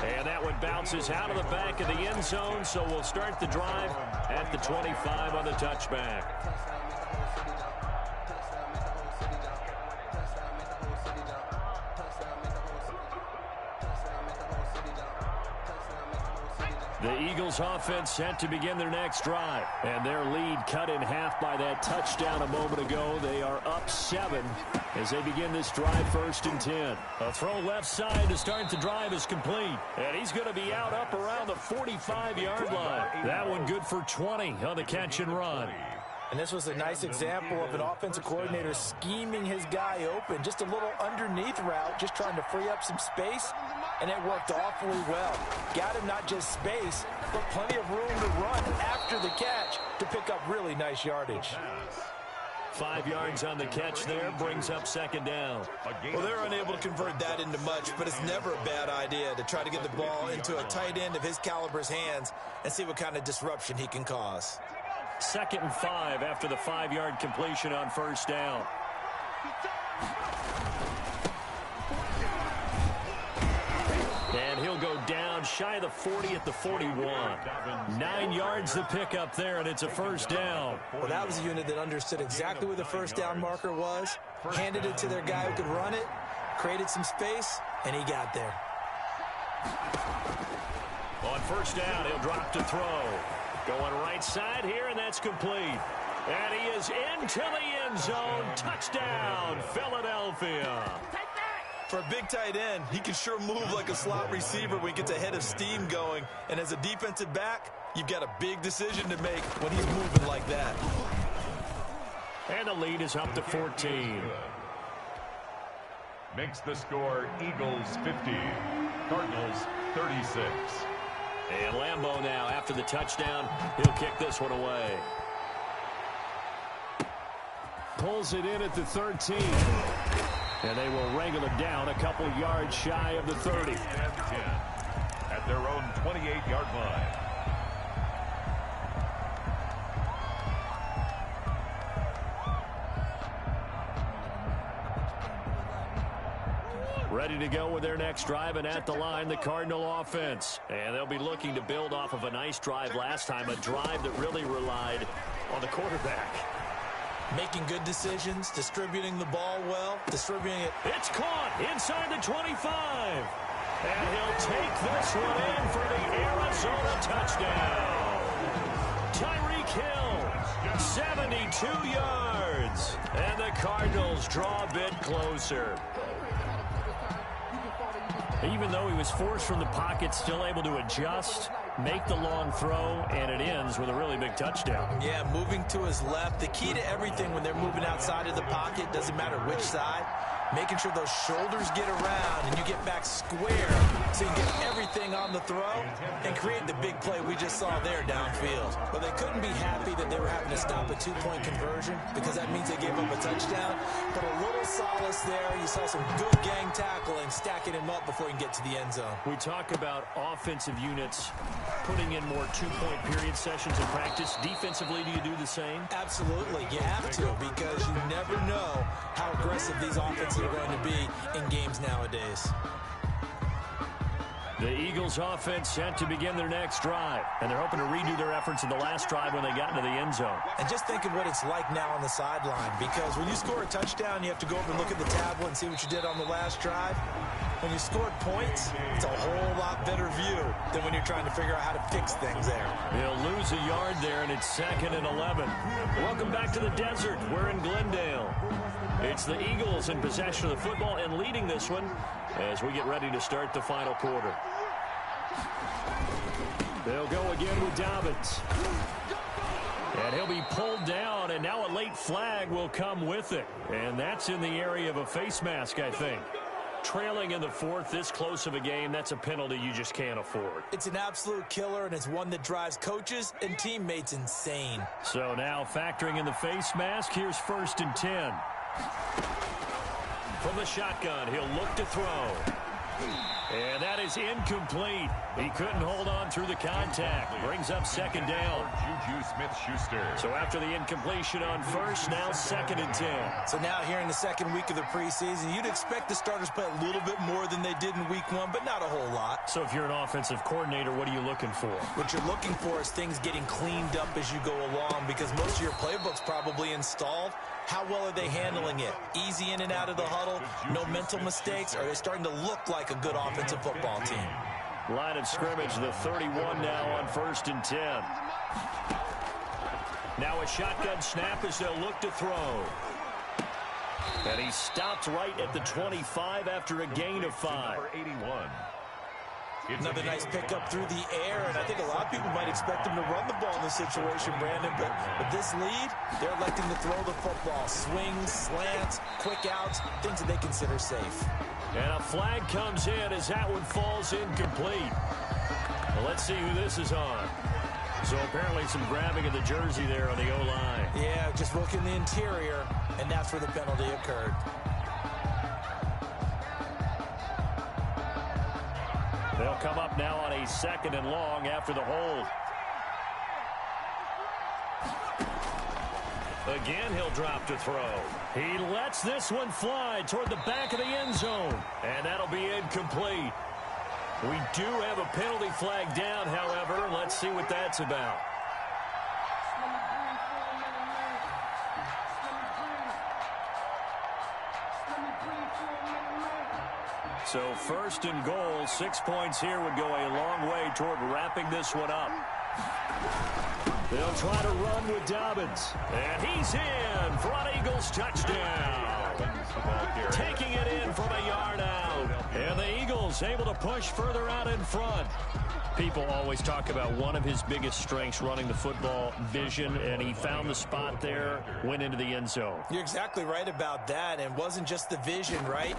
And that one bounces out of the back of the end zone, so we'll start the drive at the 25 on the touchback. The Eagles offense set to begin their next drive. And their lead cut in half by that touchdown a moment ago. They are up 7 as they begin this drive 1st and 10. A throw left side to start the drive is complete. And he's going to be out up around the 45-yard line. That one good for 20 on the catch and run. And this was a nice example of an offensive coordinator scheming his guy open. Just a little underneath route, just trying to free up some space. And it worked awfully well. Got him not just space, but plenty of room to run after the catch to pick up really nice yardage. 5 yards on the catch there, brings up 2nd down. Well, they're unable to convert that into much, but it's never a bad idea to try to get the ball into a tight end of his caliber's hands and see what kind of disruption he can cause. 2nd and 5 after the 5-yard completion on 1st down. And he'll go down shy of the 40 at the 41. 9 yards to pick up there, and it's a 1st down. Well, that was a unit that understood exactly where the 1st down marker was, handed it to their guy who could run it, created some space, and he got there. On 1st down, he'll drop to throw. Going right side here, and that's complete. And he is into the end zone. Touchdown, Philadelphia. For a big tight end, he can sure move like a slot receiver when he gets a head of steam going. And as a defensive back, you've got a big decision to make when he's moving like that. And the lead is up to 14. Makes the score Eagles 50, Cardinals 36. And Lambeau now, after the touchdown, he'll kick this one away. Pulls it in at the 13. And they will wrangle it down a couple yards shy of the 30. At their own 28-yard line. Ready to go with their next drive, and at the line, the Cardinal offense. And they'll be looking to build off of a nice drive last time, a drive that really relied on the quarterback. Making good decisions, distributing the ball well, distributing it. It's caught inside the 25. And he'll take this one in for the Arizona touchdown. Tyreek Hill, 72 yards. And the Cardinals draw a bit closer. Even though he was forced from the pocket, still able to adjust, make the long throw, and it ends with a really big touchdown. Yeah, moving to his left. The key to everything when they're moving outside of the pocket, doesn't matter which side, making sure those shoulders get around and you get back square so you get everything on the throw and create the big play we just saw there downfield. But they couldn't be happy that they were having to stop a two-point conversion because that means they gave up a touchdown. But a little solace there. You saw some good gang tackling, stacking him up before he can get to the end zone. We talk about offensive units putting in more two-point period sessions in practice. Defensively, do you do the same? Absolutely. You have to because you never know how aggressive these offenses are going to be in games nowadays. The Eagles offense set to begin their next drive, and they're hoping to redo their efforts in the last drive when they got into the end zone. And just think of what it's like now on the sideline, because when you score a touchdown, you have to go over and look at the tablet and see what you did on the last drive. When you scored points, it's a whole lot better view than when you're trying to figure out how to fix things there. He'll lose a yard there, and it's 2nd and 11. Welcome back to the desert. We're in Glendale. It's the Eagles in possession of the football and leading this one as we get ready to start the final quarter. They'll go again with Dobbins. And he'll be pulled down, and now a late flag will come with it. And that's in the area of a face mask, I think. Trailing in the 4th, this close of a game, that's a penalty you just can't afford. It's an absolute killer, and it's one that drives coaches and teammates insane. So now factoring in the face mask, here's 1st and 10. From the shotgun, he'll look to throw. And that is incomplete. He couldn't hold on through the contact. Brings up 2nd down. Juju Smith-Schuster. So after the incompletion on 1st, now 2nd and 10. So now here in the 2nd week of the preseason, you'd expect the starters play a little bit more than they did in week 1, but not a whole lot. So if you're an offensive coordinator, what are you looking for? What you're looking for is things getting cleaned up as you go along, because most of your playbook's probably installed. How well are they handling it? Easy in and out of the huddle, no mental mistakes? Are they starting to look like a good offensive football team? Line of scrimmage, the 31 now on 1st and 10. Now a shotgun snap as they'll look to throw. And he stopped right at the 25 after a gain of 5. Number 81. Another nice pickup through the air, and I think a lot of people might expect him to run the ball in this situation, Brandon, but with this lead, they're electing to throw the football. Swings, slants, quick outs, things that they consider safe. And a flag comes in as that one falls incomplete. Well, let's see who this is on. So apparently some grabbing of the jersey there on the O-line. Yeah, just look in the interior, and that's where the penalty occurred. They'll come up now on a 2nd and long after the hold. Again, he'll drop to throw. He lets this one fly toward the back of the end zone. And that'll be incomplete. We do have a penalty flag down, however. Let's see what that's about. So 1st and goal, 6 points here would go a long way toward wrapping this one up. They'll try to run with Dobbins. And he's in for an Eagles touchdown. Taking it in from a yard out. And the Eagles able to push further out in front. People always talk about one of his biggest strengths, running the football, vision, and he found the spot there, went into the end zone. You're exactly right about that, and it wasn't just the vision, right?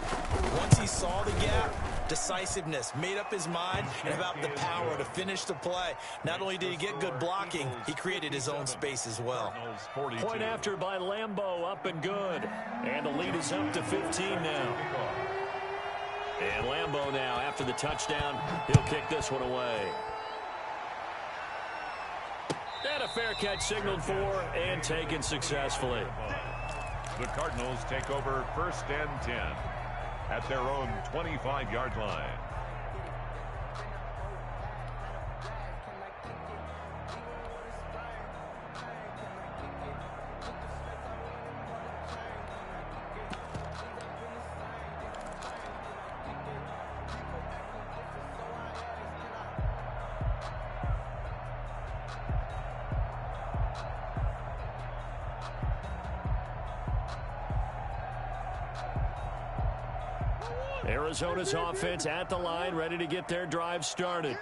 Once he saw the gap, decisiveness, made up his mind, and about the power to finish the play. Not only did he get good blocking, he created his own space as well. Point after by Lambeau, up and good. And the lead is up to 15 now. And Lambeau now, after the touchdown, he'll kick this one away. And a fair catch signaled for and taken successfully. The Cardinals take over 1st and 10 at their own 25-yard line. Arizona's offense at the line, ready to get their drive started.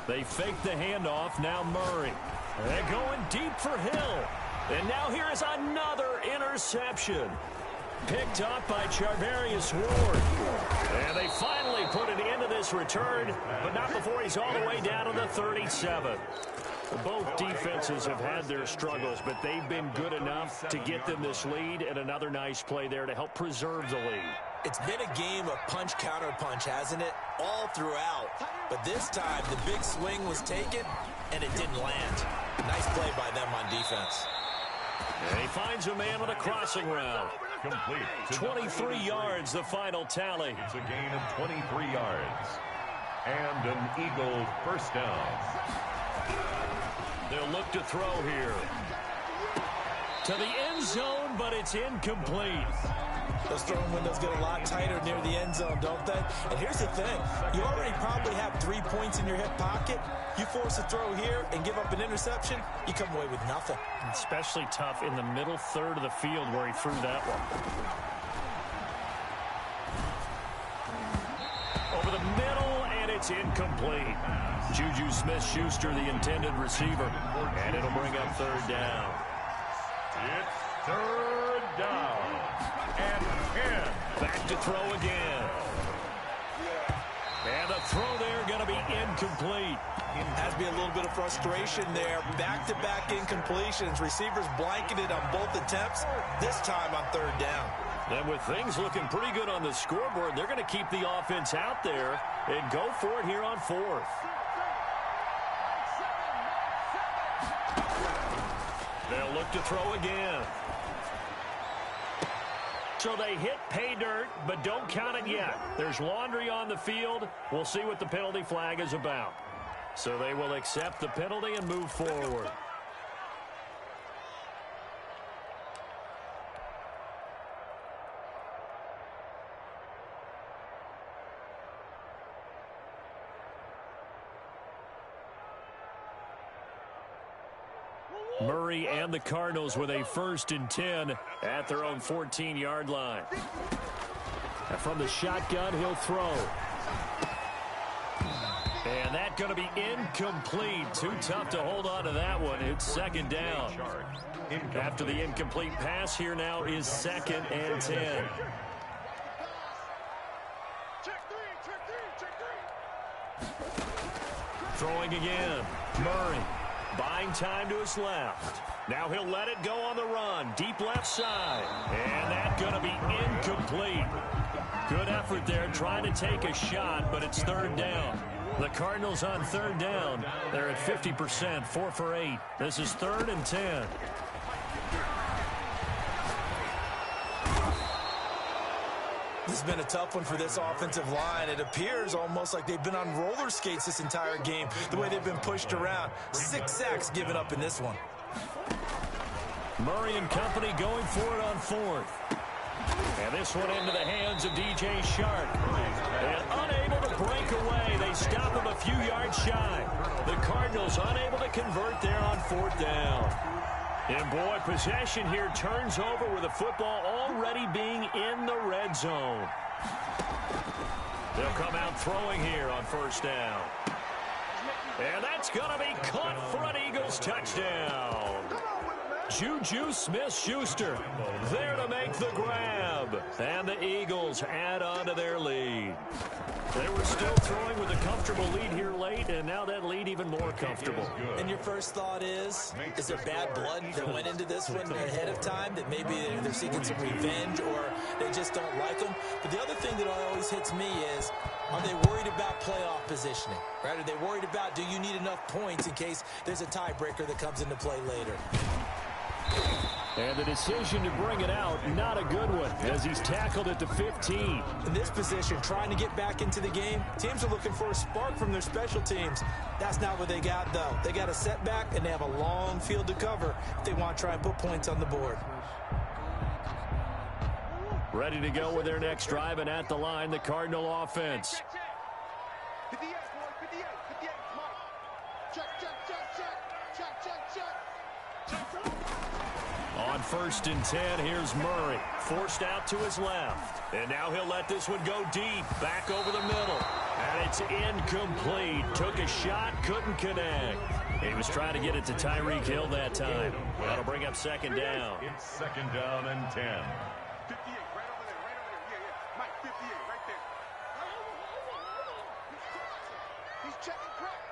They fake the handoff. Now Murray. They're going deep for Hill. And now here is another interception. Picked up by Charvarius Ward. And they finally put an end to this return, but not before he's all the way down to the 37. Both defenses have had their struggles, but they've been good enough to get them this lead, and another nice play there to help preserve the lead. It's been a game of punch-counter-punch, hasn't it? All throughout. But this time, the big swing was taken, and it didn't land. Nice play by them on defense. And he finds a man with a crossing route. Complete. 23 yards, the final tally. It's a gain of 23 yards. And an Eagle first down. They'll look to throw here. To the end zone, but it's incomplete. Those throwing windows get a lot tighter near the end zone, don't they? And here's the thing. You already probably have 3 points in your hip pocket. You force a throw here and give up an interception, you come away with nothing. Especially tough in the middle third of the field where he threw that one. Over the middle, and it's incomplete. Juju Smith-Schuster, the intended receiver. And it'll bring up third down. It's third down. And 10. Back to throw again. And the throw there going to be incomplete. Has to be a little bit of frustration there. Back-to-back incompletions. Receivers blanketed on both attempts, this time on third down. And with things looking pretty good on the scoreboard, they're going to keep the offense out there and go for it here on fourth. They'll look to throw again. So they hit pay dirt, but don't count it yet. There's laundry on the field. We'll see what the penalty flag is about. So they will accept the penalty and move forward. Murray and the Cardinals with a 1st and 10 at their own 14-yard line. And from the shotgun, he'll throw. And that's going to be incomplete. Too tough to hold on to that one. It's second down. After the incomplete pass, here now is 2nd and 10. Throwing again. Murray. Buying time to his left. Now he'll let it go on the run. Deep left side. And that's going to be incomplete. Good effort there trying to take a shot, but it's third down. The Cardinals on third down. They're at 50%, 4 for 8. This is 3rd and 10. This has been a tough one for this offensive line. It appears almost like they've been on roller skates this entire game, the way they've been pushed around. 6 sacks given up in this one. Murray and company going for it on 4th. And this one into the hands of DJ Shark. And unable to break away. They stop him a few yards shy. The Cardinals unable to convert there on 4th down. And boy, possession here turns over with the football already being in the red zone. They'll come out throwing here on 1st down. And that's going to be caught for an Eagles touchdown. Juju Smith-Schuster there to make the grab. And the Eagles add on to their lead. They were still throwing with a comfortable lead here late, and now that lead even more comfortable. And your first thought is there bad blood that went into this one ahead of time, that maybe they're seeking some revenge or they just don't like them? But the other thing that always hits me is, are they worried about playoff positioning? Right? Are they worried about, do you need enough points in case there's a tiebreaker that comes into play later? And the decision to bring it out, not a good one, as he's tackled at the 15. In this position, trying to get back into the game, teams are looking for a spark from their special teams. That's not what they got, though. They got a setback, and they have a long field to cover if they want to try and put points on the board. Ready to go with their next drive, and at the line, the Cardinal offense. 58, 58, 58, come on. Check, check, check, check, check, check, check. On 1st and 10, here's Murray. Forced out to his left. And now he'll let this one go deep. Back over the middle. And it's incomplete. Took a shot, couldn't connect. He was trying to get it to Tyreek Hill that time. That'll bring up 2nd down. It's 2nd down and 10. 58, right over there, Yeah. Mike, 58, right there. He's checking crack.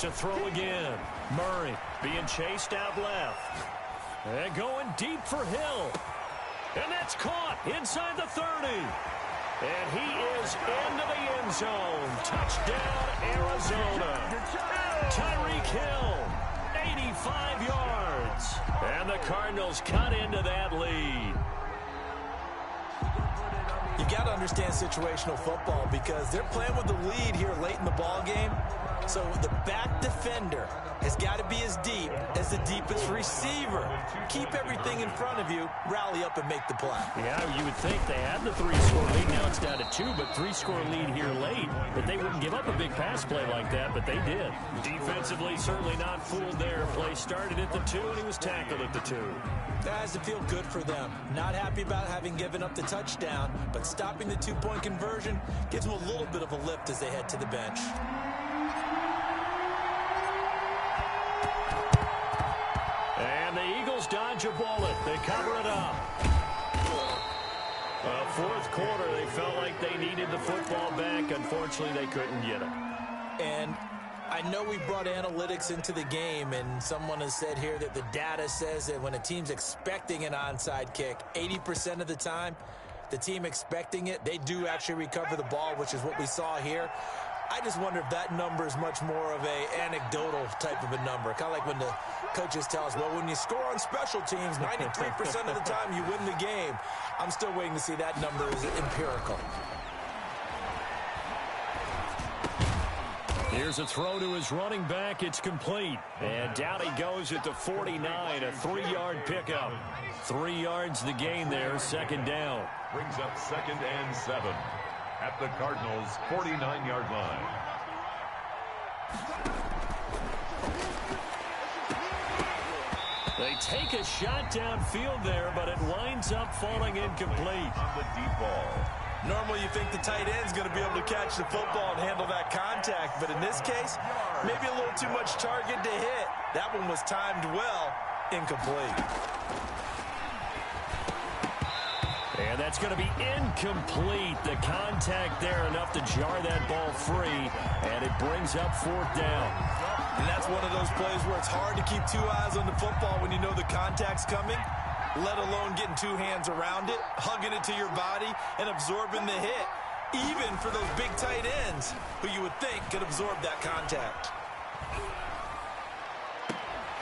To throw again. Murray being chased out left. And going deep for Hill. And that's caught inside the 30. And he is into the end zone. Touchdown, Arizona. Tyreek Hill, 85 yards. And the Cardinals cut into that lead. You got to understand situational football because they're playing with the lead here late in the ball game. So the back defender has got to be as deep as the deepest receiver. Keep everything in front of you, rally up and make the play. Yeah, you would think they had the 3-score lead. Now it's down to 2, but 3-score lead here late. But they wouldn't give up a big pass play like that, but they did. Defensively, certainly not fooled there. Play started at the 2, and he was tackled at the 2. That has to feel good for them. Not happy about having given up the touchdown, but stopping the 2-point conversion gives them a little bit of a lift as they head to the bench. And the Eagles dodge a bullet. They cover it up. Fourth quarter, they felt like they needed the football back. Unfortunately, they couldn't get it. And I know we brought analytics into the game, and someone has said here that the data says that when a team's expecting an onside kick, 80% of the time, the team expecting it, they do actually recover the ball, which is what we saw here. I just wonder if that number is much more of a anecdotal type of a number. Kind of like when the coaches tell us, well, when you score on special teams, 93% of the time you win the game. I'm still waiting to see that number is empirical. Here's a throw to his running back. It's complete. And down he goes at the 49, a 3-yard pickup. 3 yards the gain there, 2nd down. Brings up 2nd and 7 at the Cardinals' 49-yard line. They take a shot downfield there, but it winds up falling incomplete. On the deep ball. Normally you think the tight end's going to be able to catch the football and handle that contact, but in this case, maybe a little too much target to hit. That one was timed well, incomplete. And that's going to be incomplete. The contact there enough to jar that ball free, and it brings up 4th down. And that's one of those plays where it's hard to keep 2 eyes on the football when you know the contact's coming, let alone getting 2 hands around it, hugging it to your body, and absorbing the hit, even for those big tight ends who you would think could absorb that contact.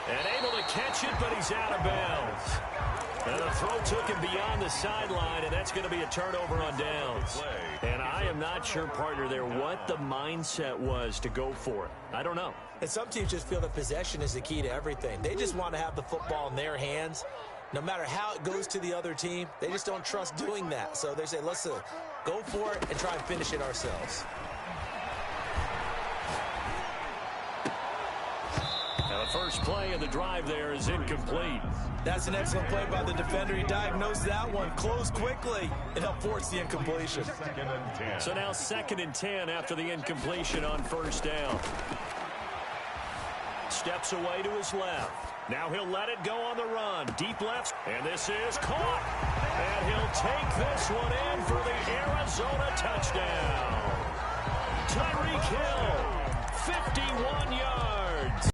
And able to catch it, but he's out of bounds. And the throw took him beyond the sideline, and that's going to be a turnover on downs. And I am not sure, partner, there what the mindset was to go for it. I don't know. And some teams just feel that possession is the key to everything. They just want to have the football in their hands. No matter how it goes to the other team, they just don't trust doing that. So they say, let's go for it and try and finish it ourselves. Now the first play of the drive there is incomplete. That's an excellent play by the defender. He diagnosed that one, closed quickly, and helped force the incompletion. 2nd and 10. So now 2nd and 10 after the incompletion on 1st down. Steps away to his left. Now he'll let it go on the run. Deep left, and this is caught. And he'll take this one in for the Arizona touchdown. Tyreek Hill, 51 yards.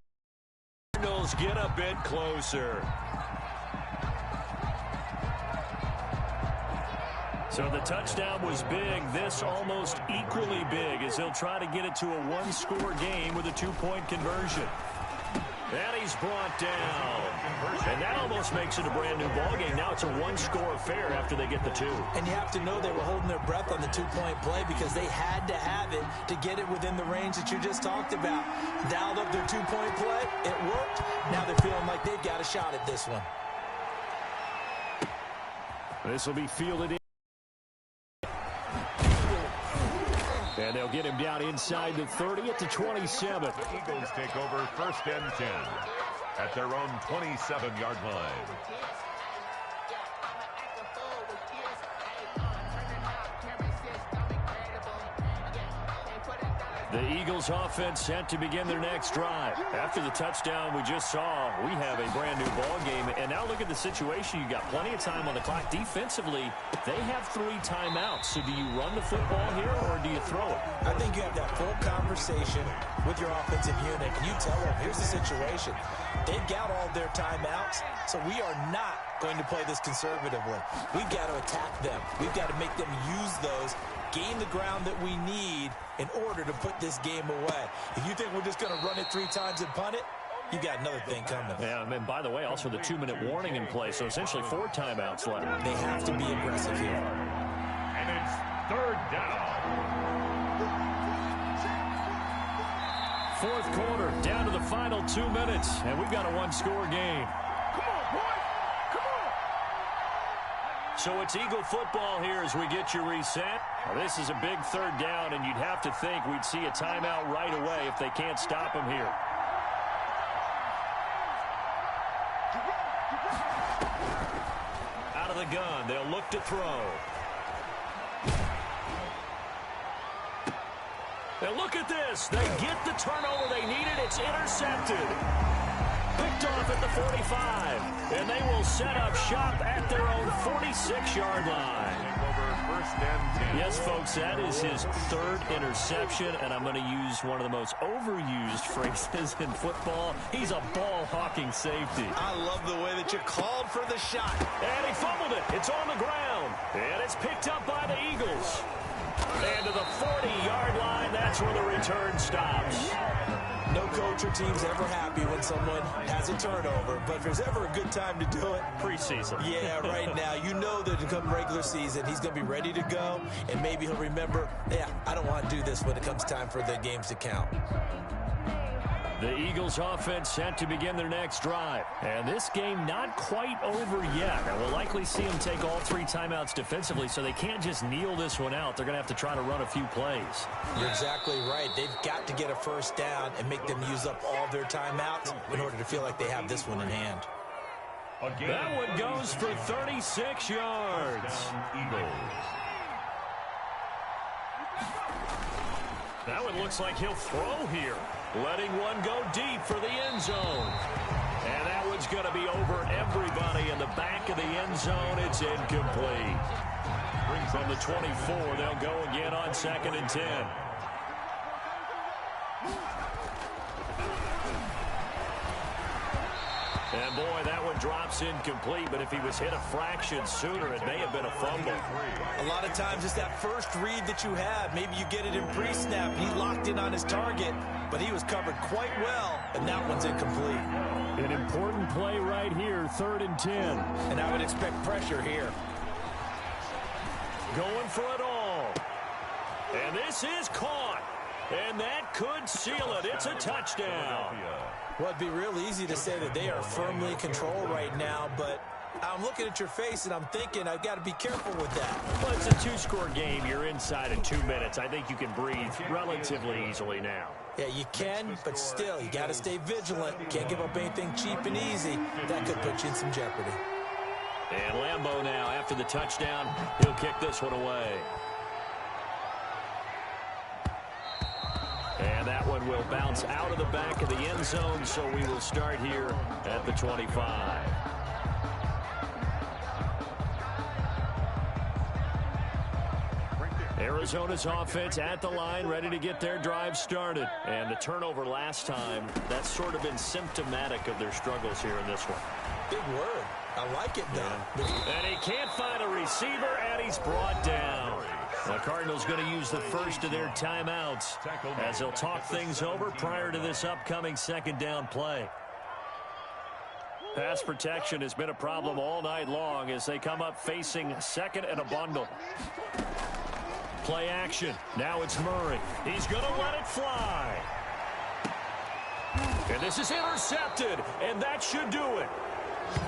Cardinals get a bit closer. So the touchdown was big. This almost equally big as he'll try to get it to a 1-score game with a 2-point conversion. And he's brought down. And that almost makes it a brand new ballgame. Now it's a 1-score affair after they get the 2. And you have to know they were holding their breath on the 2-point play because they had to have it to get it within the range that you just talked about. Dialed up their 2-point play. It worked. Now they're feeling like they've got a shot at this one. This will be fielded in. And they'll get him down inside the 30 at the 27. The Eagles take over 1st and 10 at their own 27-yard line. The Eagles offense set to begin their next drive. After the touchdown we just saw, we have a brand new ball game. And now look at the situation. You got plenty of time on the clock. Defensively, they have 3 timeouts. So do you run the football here or do you throw it? I think you have that full conversation with your offensive unit, and you tell them, here's the situation. They've got all their timeouts, so we are not going to play this conservatively. We've got to attack them. We've got to make them use those, gain the ground that we need in order to put this game away. If you think we're just going to run it 3 times and punt it, you got another thing coming. Yeah, and by the way, also the 2-minute warning in play, so essentially 4 timeouts left. They have to be aggressive here. And it's 3rd down. 4th quarter, down to the final 2 minutes, and we've got a 1-score game. Come on, boy. Come on. So it's Eagle football here as we get you reset. Now, this is a big 3rd down, and you'd have to think we'd see a timeout right away if they can't stop him here. Out of the gun, they'll look to throw. And look at this. They get the turnover they needed. It's intercepted. Picked off at the 45. And they will set up shop at their own 46-yard line. Over 1st and 10. Yes, folks, that is his 3rd interception, and I'm going to use one of the most overused phrases in football. He's a ball-hawking safety. I love the way that you called for the shot. And he fumbled it. It's on the ground. And it's picked up by the Eagles. And to the 40-yard line, that's where the return stops. No coach or team's ever happy when someone has a turnover, but if there's ever a good time to do it, preseason. Yeah, right now. You know that come regular season, he's going to be ready to go, and maybe he'll remember, yeah, I don't want to do this when it comes time for the games to count. The Eagles offense set to begin their next drive. And this game not quite over yet. And we'll likely see them take all 3 timeouts defensively, so they can't just kneel this one out. They're going to have to try to run a few plays. You're exactly right. They've got to get a 1st down and make them use up all their timeouts in order to feel like they have this one in hand. That one goes for 36 yards. Eagles. That one looks like he'll throw here. Letting one go deep for the end zone. And that one's going to be over everybody in the back of the end zone. It's incomplete. From the 24, they'll go again on 2nd and 10. And boy, that one drops incomplete, but if he was hit a fraction sooner, it may have been a fumble. A lot of times it's that first read that you have. Maybe you get it in pre-snap. He locked in on his target, but he was covered quite well, and that one's incomplete. An important play right here, 3rd and 10. And I would expect pressure here. Going for it all. And this is caught. And that could seal it. It's a touchdown. Well, it'd be real easy to say that they are firmly in control right now, but I'm looking at your face and I'm thinking I've got to be careful with that. Well, it's a 2-score game. You're inside in 2 minutes. I think you can breathe relatively easily now. Yeah, you can, but still, you got to stay vigilant. Can't give up anything cheap and easy. That could put you in some jeopardy. And Lambeau now, after the touchdown, he'll kick this one away. And that one will bounce out of the back of the end zone, so we will start here at the 25. Arizona's offense at the line, ready to get their drive started. And the turnover last time, that's sort of been symptomatic of their struggles here in this one. Big word. I like it, though. And he can't find a receiver, and he's brought down. The Cardinals going to use the first of their timeouts as they'll talk things over prior to this upcoming 2nd down play. Pass protection has been a problem all night long as they come up facing 2nd and a bundle. Play action. Now it's Murray. He's going to let it fly. And this is intercepted, and that should do it.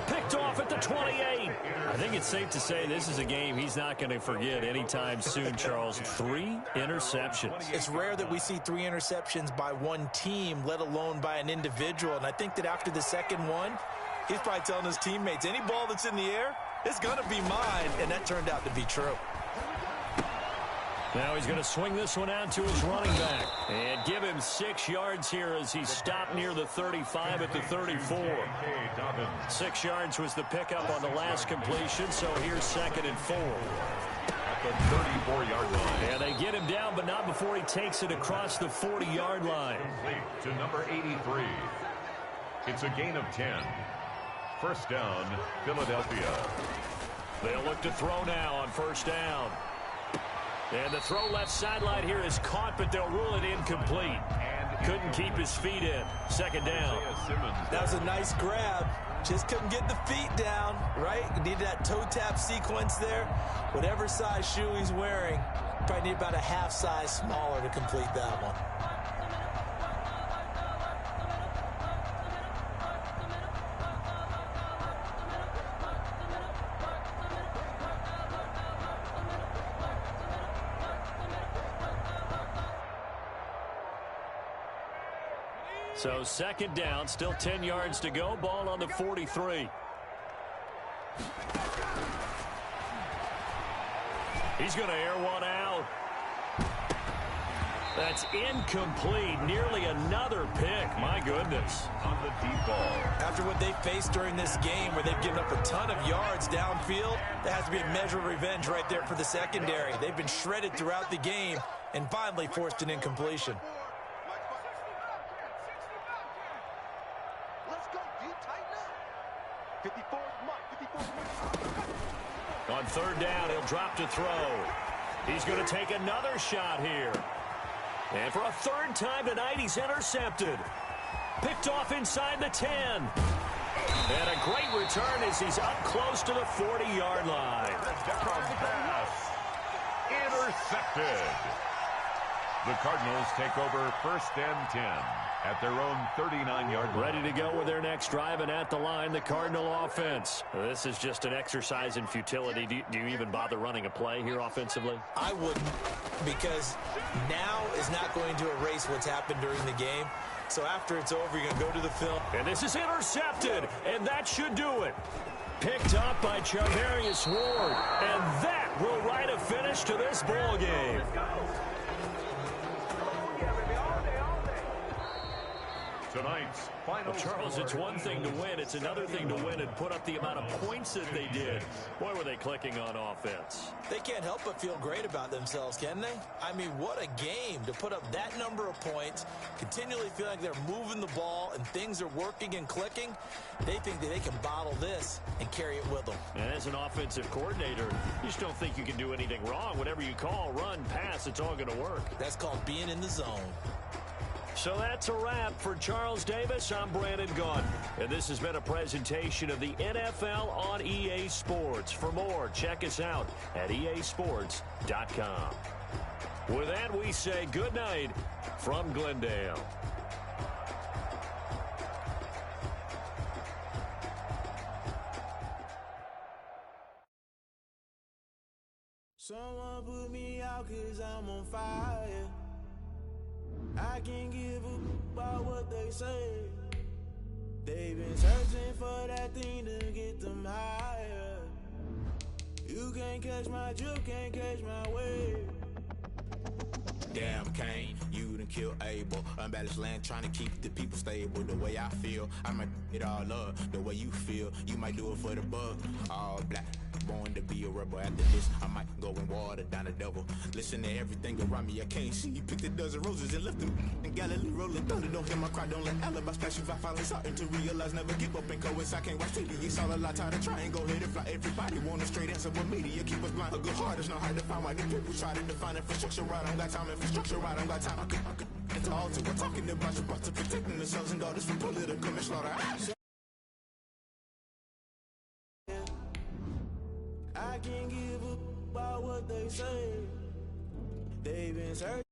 Picked off at the 20. 28. I think it's safe to say this is a game he's not going to forget anytime soon, Charles. 3 interceptions. It's rare that we see 3 interceptions by one team, let alone by an individual. And I think that after the second one, he's probably telling his teammates, any ball that's in the air, it's going to be mine. And that turned out to be true. Now he's going to swing this one out to his running back and give him 6 yards here as he stopped near the 35 at the 34. 6 yards was the pickup on the last completion, so here's 2nd and 4. At the 34-yard line. And they get him down, but not before he takes it across the 40-yard line. To number 83. It's a gain of 10. First down, Philadelphia. They'll look to throw now on first down. And the throw left sideline here is caught, but they'll rule it incomplete. Couldn't keep his feet in. 2nd down. That was a nice grab. Just couldn't get the feet down, right? Needed that toe tap sequence there. Whatever size shoe he's wearing, probably need about a half size smaller to complete that one. So 2nd down, still 10 yards to go. Ball on the 43. He's going to air one out. That's incomplete. Nearly another pick. My goodness. On the deep ball. After what they faced during this game where they've given up a ton of yards downfield, there has to be a measure of revenge right there for the secondary. They've been shredded throughout the game and finally forced an incompletion. On 3rd down, he'll drop to throw. He's going to take another shot here. And for a 3rd time tonight, he's intercepted. Picked off inside the 10. And a great return as he's up close to the 40-yard line. Pass. Intercepted. The Cardinals take over 1st and 10 at their own 39-yard line. Ready to go with their next drive, and at the line, the Cardinal offense. This is just an exercise in futility. Do you even bother running a play here offensively? I wouldn't, because now is not going to erase what's happened during the game. So after it's over, you're going to go to the film. And this is intercepted, and that should do it. Picked up by Charvarius Ward, and that will write a finish to this ball game. Tonight's final. Well, Charles, it's one thing to win. It's another thing to win and put up the amount of points that they did. Boy, were they clicking on offense. They can't help but feel great about themselves, can they? I mean, what a game to put up that number of points, continually feel like they're moving the ball and things are working and clicking. They think that they can bottle this and carry it with them. And as an offensive coordinator, you just don't think you can do anything wrong. Whatever you call, run, pass, it's all going to work. That's called being in the zone. So that's a wrap for Charles Davis. I'm Brandon Gaudin, and this has been a presentation of the NFL on EA Sports. For more, check us out at easports.com. With that, we say good night from Glendale. Someone put me out 'cause I'm on fire. I can't give a about what they say. They've been searching for that thing to get them higher. You can't catch my drift, can't catch my wave. Damn, Kane, you done killed Abel. Unbalanced land, trying to keep the people stable. The way I feel, I might it all up. The way you feel, you might do it for the bug. All black, born to be a rebel. After this, I might go and water down the devil. Listen to everything around me, I can't see. Picked a dozen roses and left them in Galilee rolling thunder. Don't hear my cry, don't let alibis pass you. If I finally starting to realize, never give up and coincide. I can't watch TV, it's all a lot. Tired of trying, go ahead and fly. Everybody want a straight answer, but media keep us blind. A good heart is not hard to find. Why the people try to define infrastructure right? I don't got time, infrastructure right? I don't got time. I could it's all to we're talking about you, about to protecting the sons and daughters from political and slaughter. I can't give up about what they say. They've been searching.